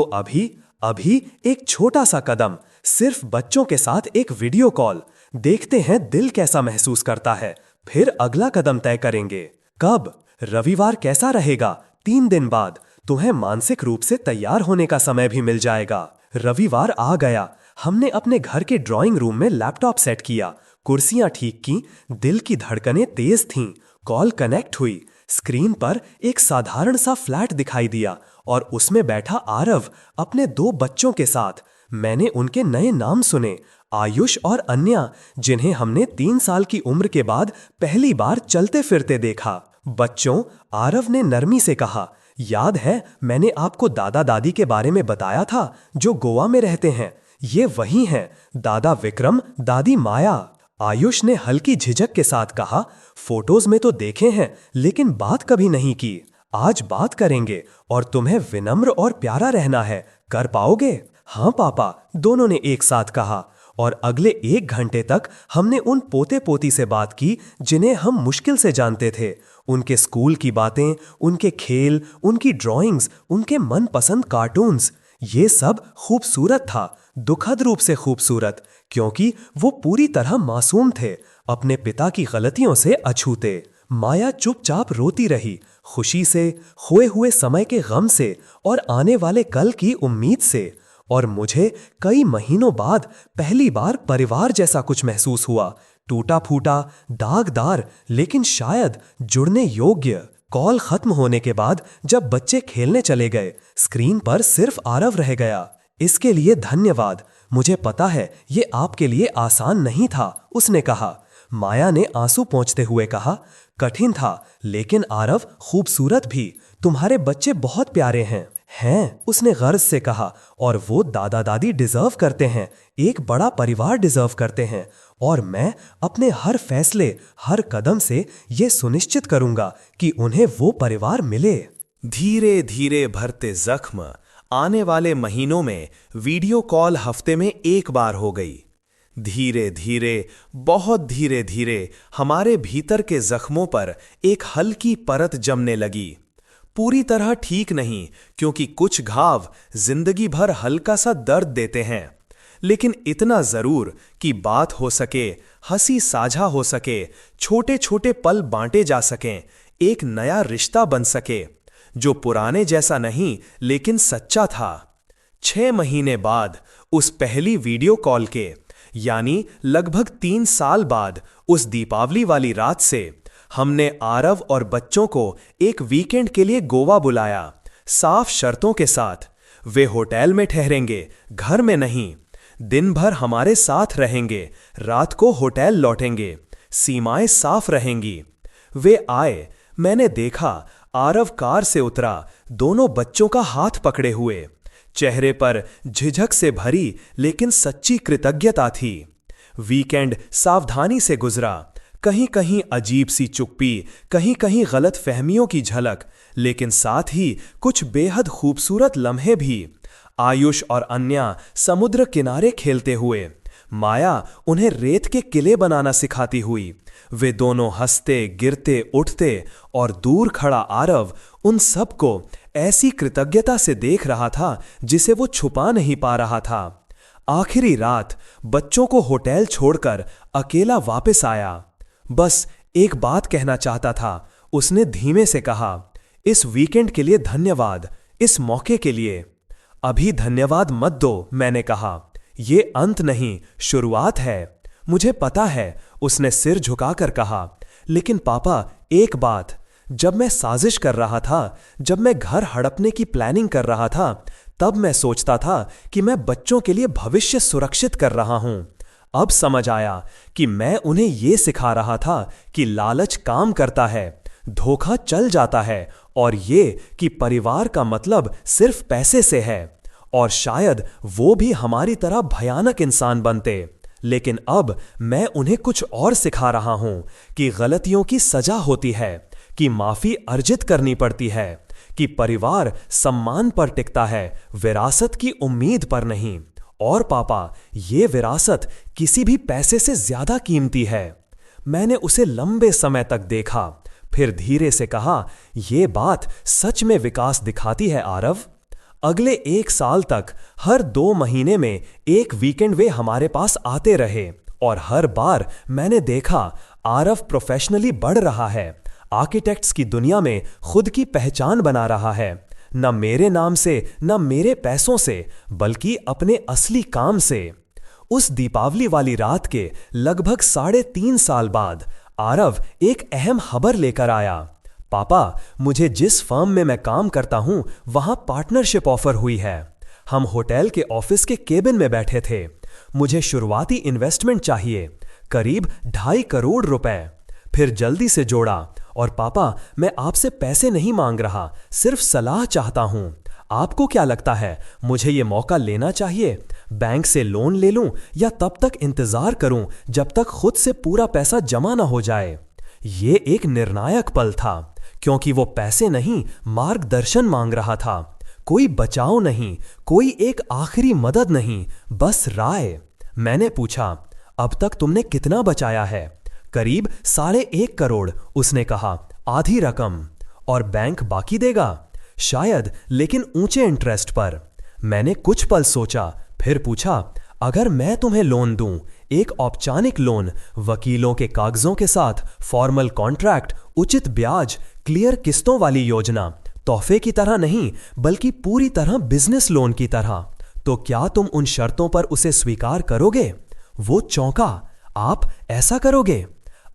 अभी एक छोटा सा कदम, सिर्फ बच्चों के साथ एक वीडियो कॉल, देखते हैं दिल कैसा महसूस करता है, फिर अगला कदम तय करेंगे। कब? रविवार कैसा रहेगा? 3 दिन बाद। तुम्हें मानसिक रूप से तैयार होने का समय भी मिल जाएगा। रविवार आ गया। हमने अपने घर के ड्राइंग रूम में लैपटॉप सेट किया, कुर्सियां ठीक की, दिल की धड़कनें तेज थीं। कॉल कनेक्ट हुई। स्क्रीन पर एक साधारण सा फ्लैट दिखाई दिया और उसमें बैठा आरव अपने 2 बच्चों के साथ। मैंने उनके नए नाम सुने, आयुष और अन्या, जिन्हें हमने 3 साल की उम्र के बाद पहली बार चलते फिरते देखा। बच्चों, आरव ने नरमी से कहा, याद है मैंने आपको दादा दादी के बारे में बताया था जो गोवा में रहते हैं? ये वही हैं, दादा विक्रम, दादी माया। आयुष ने हल्की झिझक के साथ कहा, फोटोज में तो देखे हैं लेकिन बात कभी नहीं की। आज बात करेंगे और तुम्हें विनम्र और प्यारा रहना है। कर पाओगे? हाँ पापा, दोनों ने एक साथ कहा। और अगले 1 घंटे तक हमने उन पोते पोती से बात की जिन्हें हम मुश्किल से जानते थे। उनके स्कूल की बातें, उनके खेल, उनकी ड्राइंग्स, उनके मनपसंद कार्टून्स। ये सब खूबसूरत था, दुखद रूप से खूबसूरत, क्योंकि वो पूरी तरह मासूम थे, अपने पिता की गलतियों से अछूते। माया चुपचाप रोती रही, खुशी से, खोए हुए समय के गम से और आने वाले कल की उम्मीद से। और मुझे कई महीनों बाद पहली बार परिवार जैसा कुछ महसूस हुआ, टूटा फूटा, दागदार, लेकिन शायद जुड़ने योग्य। कॉल खत्म होने के बाद जब बच्चे खेलने चले गए, स्क्रीन पर सिर्फ आरव रह गया। इसके लिए धन्यवाद। मुझे पता है ये आपके लिए आसान नहीं था, उसने कहा। माया ने आंसू पोंछते हुए कहा, कठिन था, लेकिन आरव खूबसूरत भी। तुम्हारे बच्चे बहुत प्यारे हैं। उसने गर्व से कहा, और वो दादा दादी डिजर्व करते हैं, एक बड़ा परिवार डिजर्व करते हैं। और मैं अपने हर फैसले, हर कदम से ये सुनिश्चित करूंगा कि उन्हें वो परिवार मिले। धीरे धीरे भरते जख्म आने वाले महीनों में वीडियो कॉल हफ्ते में 1 बार हो गई। धीरे धीरे, बहुत धीरे धीरे हमारे भीतर के जख्मों पर एक हल्की परत जमने लगी। पूरी तरह ठीक नहीं, क्योंकि कुछ घाव जिंदगी भर हल्का सा दर्द देते हैं, लेकिन इतना जरूर कि बात हो सके, हंसी साझा हो सके, छोटे छोटे पल बांटे जा सकें, एक नया रिश्ता बन सके जो पुराने जैसा नहीं लेकिन सच्चा था। 6 महीने बाद उस पहली वीडियो कॉल के, यानी लगभग 3 साल बाद उस दीपावली वाली रात से, हमने आरव और बच्चों को एक वीकेंड के लिए गोवा बुलाया, साफ शर्तों के साथ। वे होटल में ठहरेंगे, घर में नहीं। दिन भर हमारे साथ रहेंगे, रात को होटल लौटेंगे, सीमाएं साफ रहेंगी। वे आए, मैंने देखा, आरव कार से उतरा, दोनों बच्चों का हाथ पकड़े हुए। चेहरे पर झिझक से भरी लेकिन सच्ची कृतज्ञता थी। वीकेंड सावधानी से गुजरा, कहीं कहीं अजीब सी चुप्पी, कहीं कहीं गलत फहमियों की झलक, लेकिन साथ ही कुछ बेहद खूबसूरत लम्हे भी। आयुष और अन्या समुद्र किनारे खेलते हुए, माया उन्हें रेत के किले बनाना सिखाती हुई। वे दोनों हंसते, गिरते, उठते, और दूर खड़ा आरव उन सब को ऐसी कृतज्ञता से देख रहा था जिसे वो छुपा नहीं पा रहा था। आखिरी रात बच्चों को होटल छोड़कर अकेला वापस आया। बस एक बात कहना चाहता था, उसने धीमे से कहा, इस वीकेंड के लिए धन्यवाद, इस मौके के लिए। अभी धन्यवाद मत दो, मैंने कहा, ये अंत नहीं, शुरुआत है। मुझे पता है, उसने सिर झुकाकर कहा, लेकिन पापा एक बात, जब मैं साजिश कर रहा था, जब मैं घर हड़पने की प्लानिंग कर रहा था, तब मैं सोचता था कि मैं बच्चों के लिए भविष्य सुरक्षित कर रहा हूं। अब समझ आया कि मैं उन्हें यह सिखा रहा था कि लालच काम करता है, धोखा चल जाता है, और ये कि परिवार का मतलब सिर्फ पैसे से है। और शायद वो भी हमारी तरह भयानक इंसान बनते। लेकिन अब मैं उन्हें कुछ और सिखा रहा हूं कि गलतियों की सजा होती है, कि माफी अर्जित करनी पड़ती है, कि परिवार सम्मान पर टिकता है, विरासत की उम्मीद पर नहीं। और पापा, ये विरासत किसी भी पैसे से ज्यादा कीमती है। मैंने उसे लंबे समय तक देखा, फिर धीरे से कहा, यह बात सच में विकास दिखाती है आरव। अगले 1 साल तक हर 2 महीने में एक वीकेंड वे हमारे पास आते रहे, और हर बार मैंने देखा आरव प्रोफेशनली बढ़ रहा है, आर्किटेक्ट्स की दुनिया में खुद की पहचान बना रहा है, न मेरे नाम से, न मेरे पैसों से, बल्कि अपने असली काम से। उस दीपावली वाली रात के लगभग 3.5 साल बाद आरव एक अहम खबर लेकर आया। पापा, मुझे जिस फर्म में मैं काम करता हूं, वहां पार्टनरशिप ऑफर हुई है। हम होटल के ऑफिस के केबिन में बैठे थे। मुझे शुरुआती इन्वेस्टमेंट चाहिए, करीब 2.5 करोड़ रुपए। फिर जल्दी से जोड़ा, और पापा, मैं आपसे पैसे नहीं मांग रहा, सिर्फ सलाह चाहता हूं। आपको क्या लगता है, मुझे ये मौका लेना चाहिए? बैंक से लोन ले लूं या तब तक इंतजार करूं जब तक खुद से पूरा पैसा जमा ना हो जाए। ये एक निर्णायक पल था, क्योंकि वो पैसे नहीं, मार्गदर्शन मांग रहा था। कोई बचाव नहीं, कोई एक आखिरी मदद नहीं, बस राय। मैंने पूछा, अब तक तुमने कितना बचाया है? करीब 1.5 करोड़, उसने कहा। आधी रकम। और बैंक बाकी देगा? शायद, लेकिन ऊंचे इंटरेस्ट पर। मैंने कुछ पल सोचा, फिर पूछा, अगर मैं तुम्हें लोन दूं, एक औपचारिक लोन, वकीलों के कागजों के साथ, फॉर्मल कॉन्ट्रैक्ट, उचित ब्याज, क्लियर किस्तों वाली योजना, तोहफे की तरह नहीं बल्कि पूरी तरह बिजनेस लोन की तरह, तो क्या तुम उन शर्तों पर उसे स्वीकार करोगे? वो चौंका। आप ऐसा करोगे?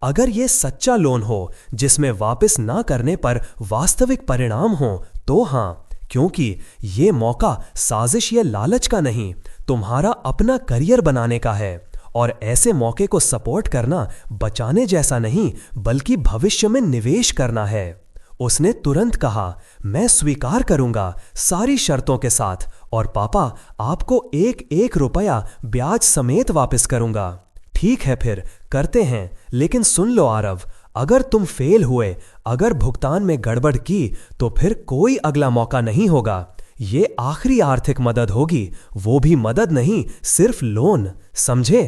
अगर ये सच्चा लोन हो जिसमें वापस ना करने पर वास्तविक परिणाम हो तो हां, क्योंकि ये मौका साजिश या लालच का नहीं, तुम्हारा अपना करियर बनाने का है। और ऐसे मौके को सपोर्ट करना बचाने जैसा नहीं बल्कि भविष्य में निवेश करना है। उसने तुरंत कहा, मैं स्वीकार करूंगा, सारी शर्तों के साथ, और पापा, आपको 1-1 रुपया ब्याज समेत वापस करूंगा। ठीक है, फिर करते हैं, लेकिन सुन लो आरव, अगर तुम फेल हुए, अगर भुगतान में गड़बड़ की, तो फिर कोई अगला मौका नहीं होगा। ये आखिरी आर्थिक मदद होगी, वो भी मदद नहीं, सिर्फ लोन, समझे?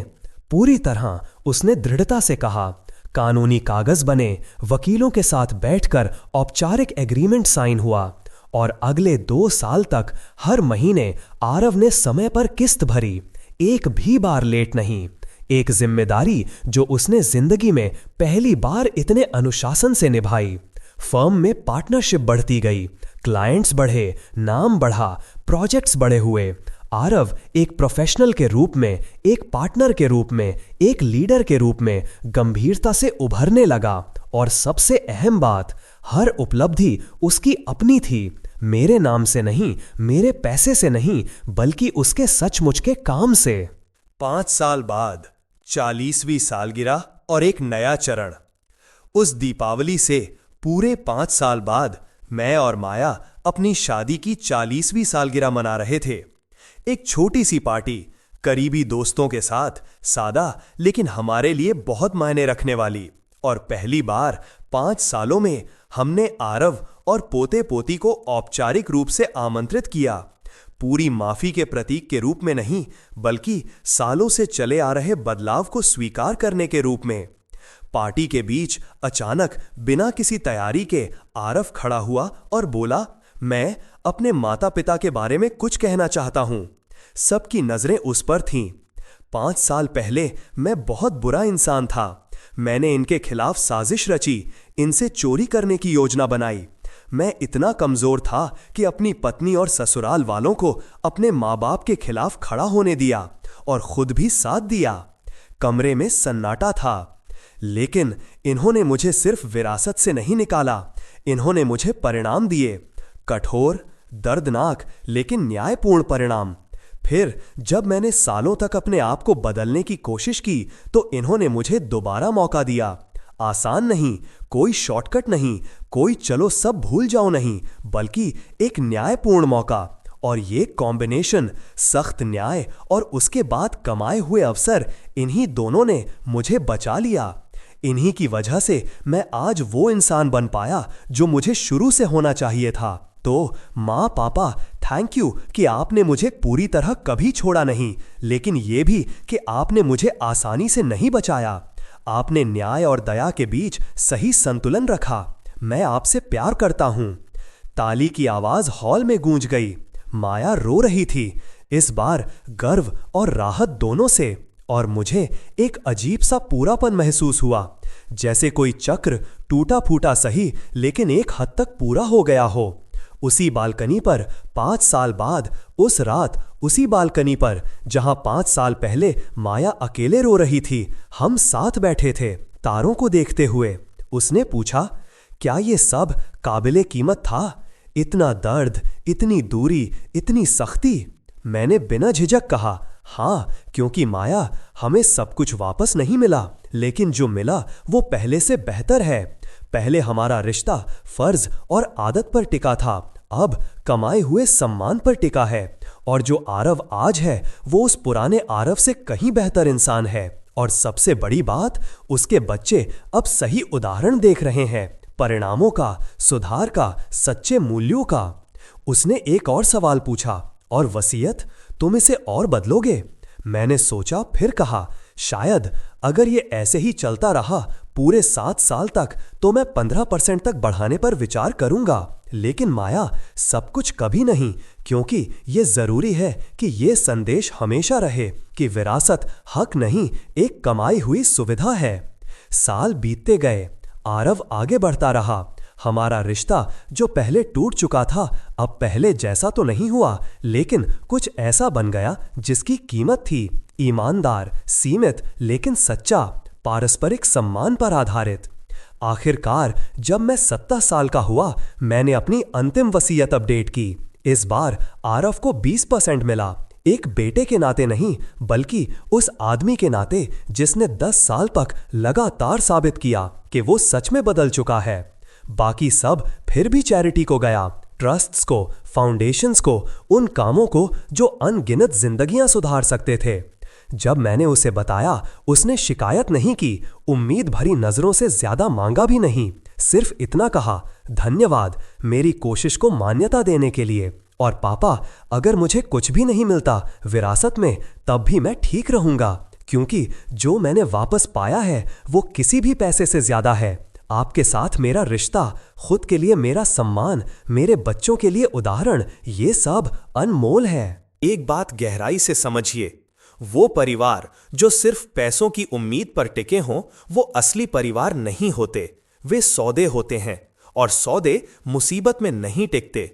पूरी तरह, उसने दृढ़ता से कहा। कानूनी कागज बने, वकीलों के साथ बैठकर औपचारिक एग्रीमेंट साइन हुआ, और अगले 2 साल तक हर महीने आरव ने समय पर किस्त भरी, एक भी बार लेट नहीं। एक जिम्मेदारी जो उसने जिंदगी में पहली बार इतने अनुशासन से निभाई। फर्म में पार्टनरशिप बढ़ती गई, क्लाइंट्स बढ़े, नाम बढ़ा, प्रोजेक्ट्स बड़े हुए। आरव एक प्रोफेशनल के रूप में, एक पार्टनर के रूप में, एक लीडर के रूप में गंभीरता से उभरने लगा। और सबसे अहम बात, हर उपलब्धि उसकी अपनी थी, मेरे नाम से नहीं, मेरे पैसे से नहीं, बल्कि उसके सचमुच के काम से। 5 साल बाद 40वीं सालगिरह और एक नया चरण। उस दीपावली से पूरे 5 साल बाद मैं और माया अपनी शादी की 40वीं सालगिरह मना रहे थे। एक छोटी सी पार्टी, करीबी दोस्तों के साथ, सादा लेकिन हमारे लिए बहुत मायने रखने वाली। और पहली बार 5 सालों में हमने आरव और पोते पोती को औपचारिक रूप से आमंत्रित किया। पूरी माफी के प्रतीक के रूप में नहीं, बल्कि सालों से चले आ रहे बदलाव को स्वीकार करने के रूप में। पार्टी के बीच अचानक बिना किसी तैयारी के आरव खड़ा हुआ और बोला, मैं अपने माता पिता के बारे में कुछ कहना चाहता हूं। सबकी नजरें उस पर थीं। 5 साल पहले मैं बहुत बुरा इंसान था। मैंने इनके खिलाफ साजिश रची, इनसे चोरी करने की योजना बनाई। मैं इतना कमजोर था कि अपनी पत्नी और ससुराल वालों को अपने माँ बाप के खिलाफ खड़ा होने दिया और खुद भी साथ दिया। कमरे में सन्नाटा था, लेकिन इन्होंने मुझे सिर्फ विरासत से नहीं निकाला, इन्होंने मुझे परिणाम दिए, कठोर, दर्दनाक लेकिन न्यायपूर्ण परिणाम। फिर जब मैंने सालों तक अपने आप को बदलने की कोशिश की, तो इन्होंने मुझे दोबारा मौका दिया। आसान नहीं, कोई शॉर्टकट नहीं, कोई चलो सब भूल जाओ नहीं, बल्कि एक न्यायपूर्ण मौका। और ये कॉम्बिनेशन, सख्त न्याय और उसके बाद कमाए हुए अवसर, इन्हीं दोनों ने मुझे बचा लिया। इन्हीं की वजह से मैं आज वो इंसान बन पाया जो मुझे शुरू से होना चाहिए था। तो माँ पापा, थैंक यू कि आपने मुझे पूरी तरह कभी छोड़ा नहीं, लेकिन ये भी कि आपने मुझे आसानी से नहीं बचाया। आपने न्याय और दया के बीच सही संतुलन रखा। मैं आपसे प्यार करता हूं। ताली की आवाज हॉल में गूंज गई। माया रो रही थी, इस बार गर्व और राहत दोनों से। और मुझे एक अजीब सा पूरापन महसूस हुआ, जैसे कोई चक्र टूटा फूटा सही लेकिन एक हद तक पूरा हो गया हो। उसी बालकनी पर 5 साल बाद, उस रात उसी बालकनी पर जहां 5 साल पहले माया अकेले रो रही थी, हम साथ बैठे थे, तारों को देखते हुए। उसने पूछा, क्या ये सब काबिले कीमत था? इतना दर्द, इतनी दूरी, इतनी सख्ती? मैंने बिना झिझक कहा, हाँ, क्योंकि माया, हमें सब कुछ वापस नहीं मिला, लेकिन जो मिला वो पहले से बेहतर है। पहले हमारा रिश्ता फर्ज और आदत पर टिका था, अब कमाए हुए सम्मान पर टिका है। और जो आरव आज है वो उस पुराने आरव से कहीं बेहतर इंसान है। और सबसे बड़ी बात, उसके बच्चे अब सही उदाहरण देख रहे हैं, परिणामों का, सुधार का, सच्चे मूल्यों का। उसने एक और सवाल पूछा, और वसीयत, तुम इसे और बदलोगे? मैंने सोचा, फिर कहा, शायद अगर ये ऐसे ही चलता रहा पूरे 7 साल तक तो मैं 15% तक बढ़ाने पर विचार करूंगा। लेकिन माया, सब कुछ कभी नहीं, क्योंकि ये जरूरी है कि ये संदेश हमेशा रहे कि विरासत हक नहीं, एक कमाई हुई सुविधा है। साल बीतते गए, आरव आगे बढ़ता रहा। हमारा रिश्ता जो पहले टूट चुका था अब पहले जैसा तो नहीं हुआ, लेकिन कुछ ऐसा बन गया जिसकी कीमत थी, ईमानदार, सीमित लेकिन सच्चा, पारस्परिक सम्मान पर आधारित। आखिरकार जब मैं 17 साल का हुआ, मैंने अपनी अंतिम वसीयत अपडेट की। इस बार आरव को 20% मिला, एक बेटे के नाते नहीं, बल्कि उस आदमी के नाते जिसने 10 साल तक लगातार साबित किया कि वो सच में बदल चुका है। बाकी सब फिर भी चैरिटी को गया, ट्रस्ट्स को, फाउंडेशंस को, उन कामों को जो अनगिनत जिंदगियां सुधार सकते थे। जब मैंने उसे बताया, उसने शिकायत नहीं की, उम्मीद भरी नजरों से ज्यादा मांगा भी नहीं, सिर्फ इतना कहा, धन्यवाद मेरी कोशिश को मान्यता देने के लिए। और पापा, अगर मुझे कुछ भी नहीं मिलता विरासत में, तब भी मैं ठीक रहूंगा, क्योंकि जो मैंने वापस पाया है वो किसी भी पैसे से ज्यादा है। आपके साथ मेरा रिश्ता, खुद के लिए मेरा सम्मान, मेरे बच्चों के लिए उदाहरण, ये सब अनमोल है। एक बात गहराई से समझिए, वो परिवार जो सिर्फ पैसों की उम्मीद पर टिके हों, वो असली परिवार नहीं होते, वे सौदे होते हैं, और सौदे मुसीबत में नहीं टिकते।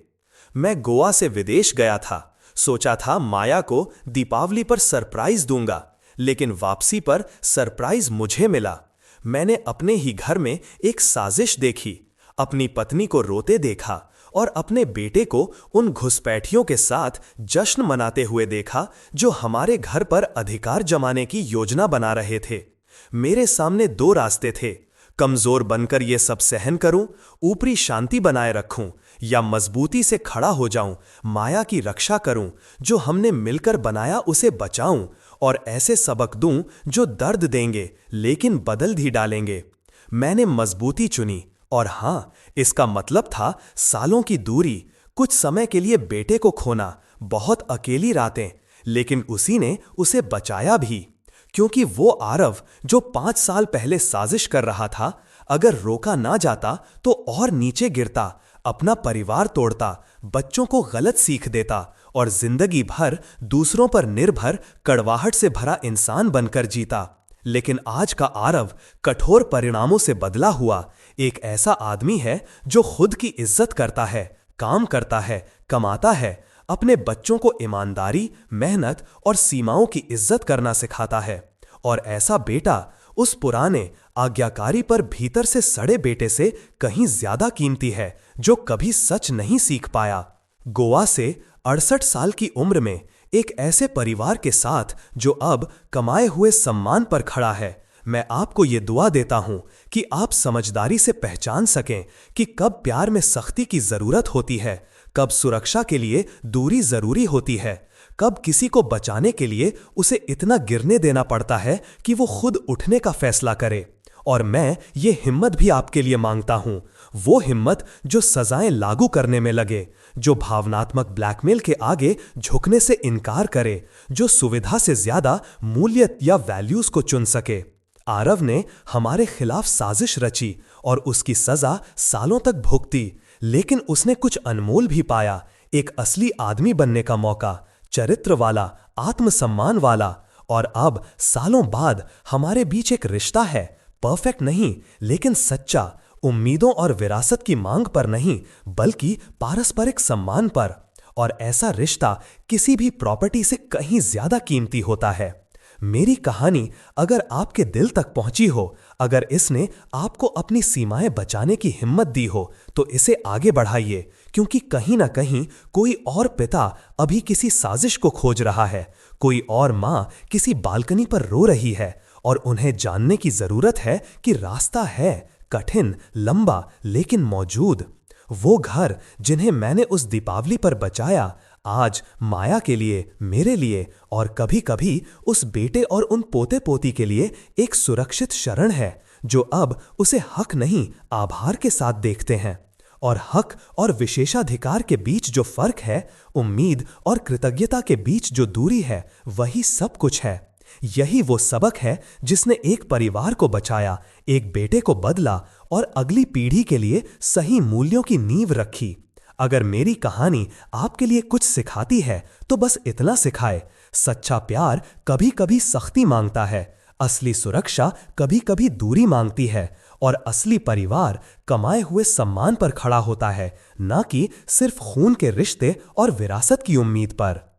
मैं गोवा से विदेश गया था, सोचा था माया को दीपावली पर सरप्राइज दूंगा, लेकिन वापसी पर सरप्राइज मुझे मिला। मैंने अपने ही घर में एक साजिश देखी, अपनी पत्नी को रोते देखा और अपने बेटे को उन घुसपैठियों के साथ जश्न मनाते हुए देखा जो हमारे घर पर अधिकार जमाने की योजना बना रहे थे। मेरे सामने 2 रास्ते थे, कमजोर बनकर ये सब सहन करूं, ऊपरी शांति बनाए रखूं, या मजबूती से खड़ा हो जाऊं, माया की रक्षा करूं, जो हमने मिलकर बनाया उसे बचाऊं, और ऐसे सबक दूं जो दर्द देंगे लेकिन बदल भी डालेंगे। मैंने मजबूती चुनी, और हां, इसका मतलब था सालों की दूरी, कुछ समय के लिए बेटे को खोना, बहुत अकेली रातें, लेकिन उसी ने उसे बचाया भी। क्योंकि वो आरव जो 5 साल पहले साजिश कर रहा था, अगर रोका ना जाता तो और नीचे गिरता, अपना परिवार तोड़ता, बच्चों को गलत सीख देता और जिंदगी भर दूसरों पर निर्भर कड़वाहट से भरा इंसान बनकर जीता। लेकिन आज का आरव कठोर परिणामों से बदला हुआ एक ऐसा आदमी है जो खुद की इज्जत करता है, काम करता है, कमाता है, अपने बच्चों को ईमानदारी, मेहनत और सीमाओं की इज्जत करना सिखाता है। और ऐसा बेटा उस पुराने आज्ञाकारी पर भीतर से सड़े बेटे से कहीं ज्यादा कीमती है जो कभी सच नहीं सीख पाया। गोवा से 68 साल की उम्र में एक ऐसे परिवार के साथ जो अब कमाए हुए सम्मान पर खड़ा है, मैं आपको ये दुआ देता हूं कि आप समझदारी से पहचान सकें कि कब प्यार में सख्ती की जरूरत होती है, कब सुरक्षा के लिए दूरी जरूरी होती है, कब किसी को बचाने के लिए उसे इतना गिरने देना पड़ता है कि वो खुद उठने का फैसला करे। और मैं ये हिम्मत भी आपके लिए मांगता हूं, वो हिम्मत जो सजाएं लागू करने में लगे, जो भावनात्मक ब्लैकमेल के आगे झुकने से इनकार करे, जो सुविधा से ज्यादा मूल्य या वैल्यूज को चुन सके। आरव ने हमारे खिलाफ साजिश रची और उसकी सजा सालों तक भुगती, लेकिन उसने कुछ अनमोल भी पाया, एक असली आदमी बनने का मौका, चरित्र वाला, आत्मसम्मान वाला। और अब सालों बाद हमारे बीच एक रिश्ता है, परफेक्ट नहीं लेकिन सच्चा, उम्मीदों और विरासत की मांग पर नहीं बल्कि पारस्परिक सम्मान पर। और ऐसा रिश्ता किसी भी प्रॉपर्टी से कहीं ज्यादा कीमती होता है। मेरी कहानी अगर आपके दिल तक पहुंची हो, अगर इसने आपको अपनी सीमाएं बचाने की हिम्मत दी हो, तो इसे आगे बढ़ाइए, क्योंकि कहीं ना कहीं कोई और पिता अभी किसी साजिश को खोज रहा है, कोई और मां किसी बालकनी पर रो रही है, और उन्हें जानने की जरूरत है कि रास्ता है, कठिन, लंबा, लेकिन मौजूद। वो घर जिन्हें मैंने उस दीपावली पर बचाया, आज माया के लिए, मेरे लिए और कभी-कभी उस बेटे और उन पोते पोती के लिए एक सुरक्षित शरण है जो अब उसे हक नहीं, आभार के साथ देखते हैं। और हक और विशेषाधिकार के बीच जो फर्क है, उम्मीद और कृतज्ञता के बीच जो दूरी है, वही सब कुछ है। यही वो सबक है जिसने एक परिवार को बचाया, एक बेटे को बदला और अगली पीढ़ी के लिए सही मूल्यों की नींव रखी। अगर मेरी कहानी आपके लिए कुछ सिखाती है तो बस इतना सिखाए, सच्चा प्यार कभी-कभी सख्ती मांगता है, असली सुरक्षा कभी-कभी दूरी मांगती है और असली परिवार कमाए हुए सम्मान पर खड़ा होता है, ना कि सिर्फ खून के रिश्ते और विरासत की उम्मीद पर।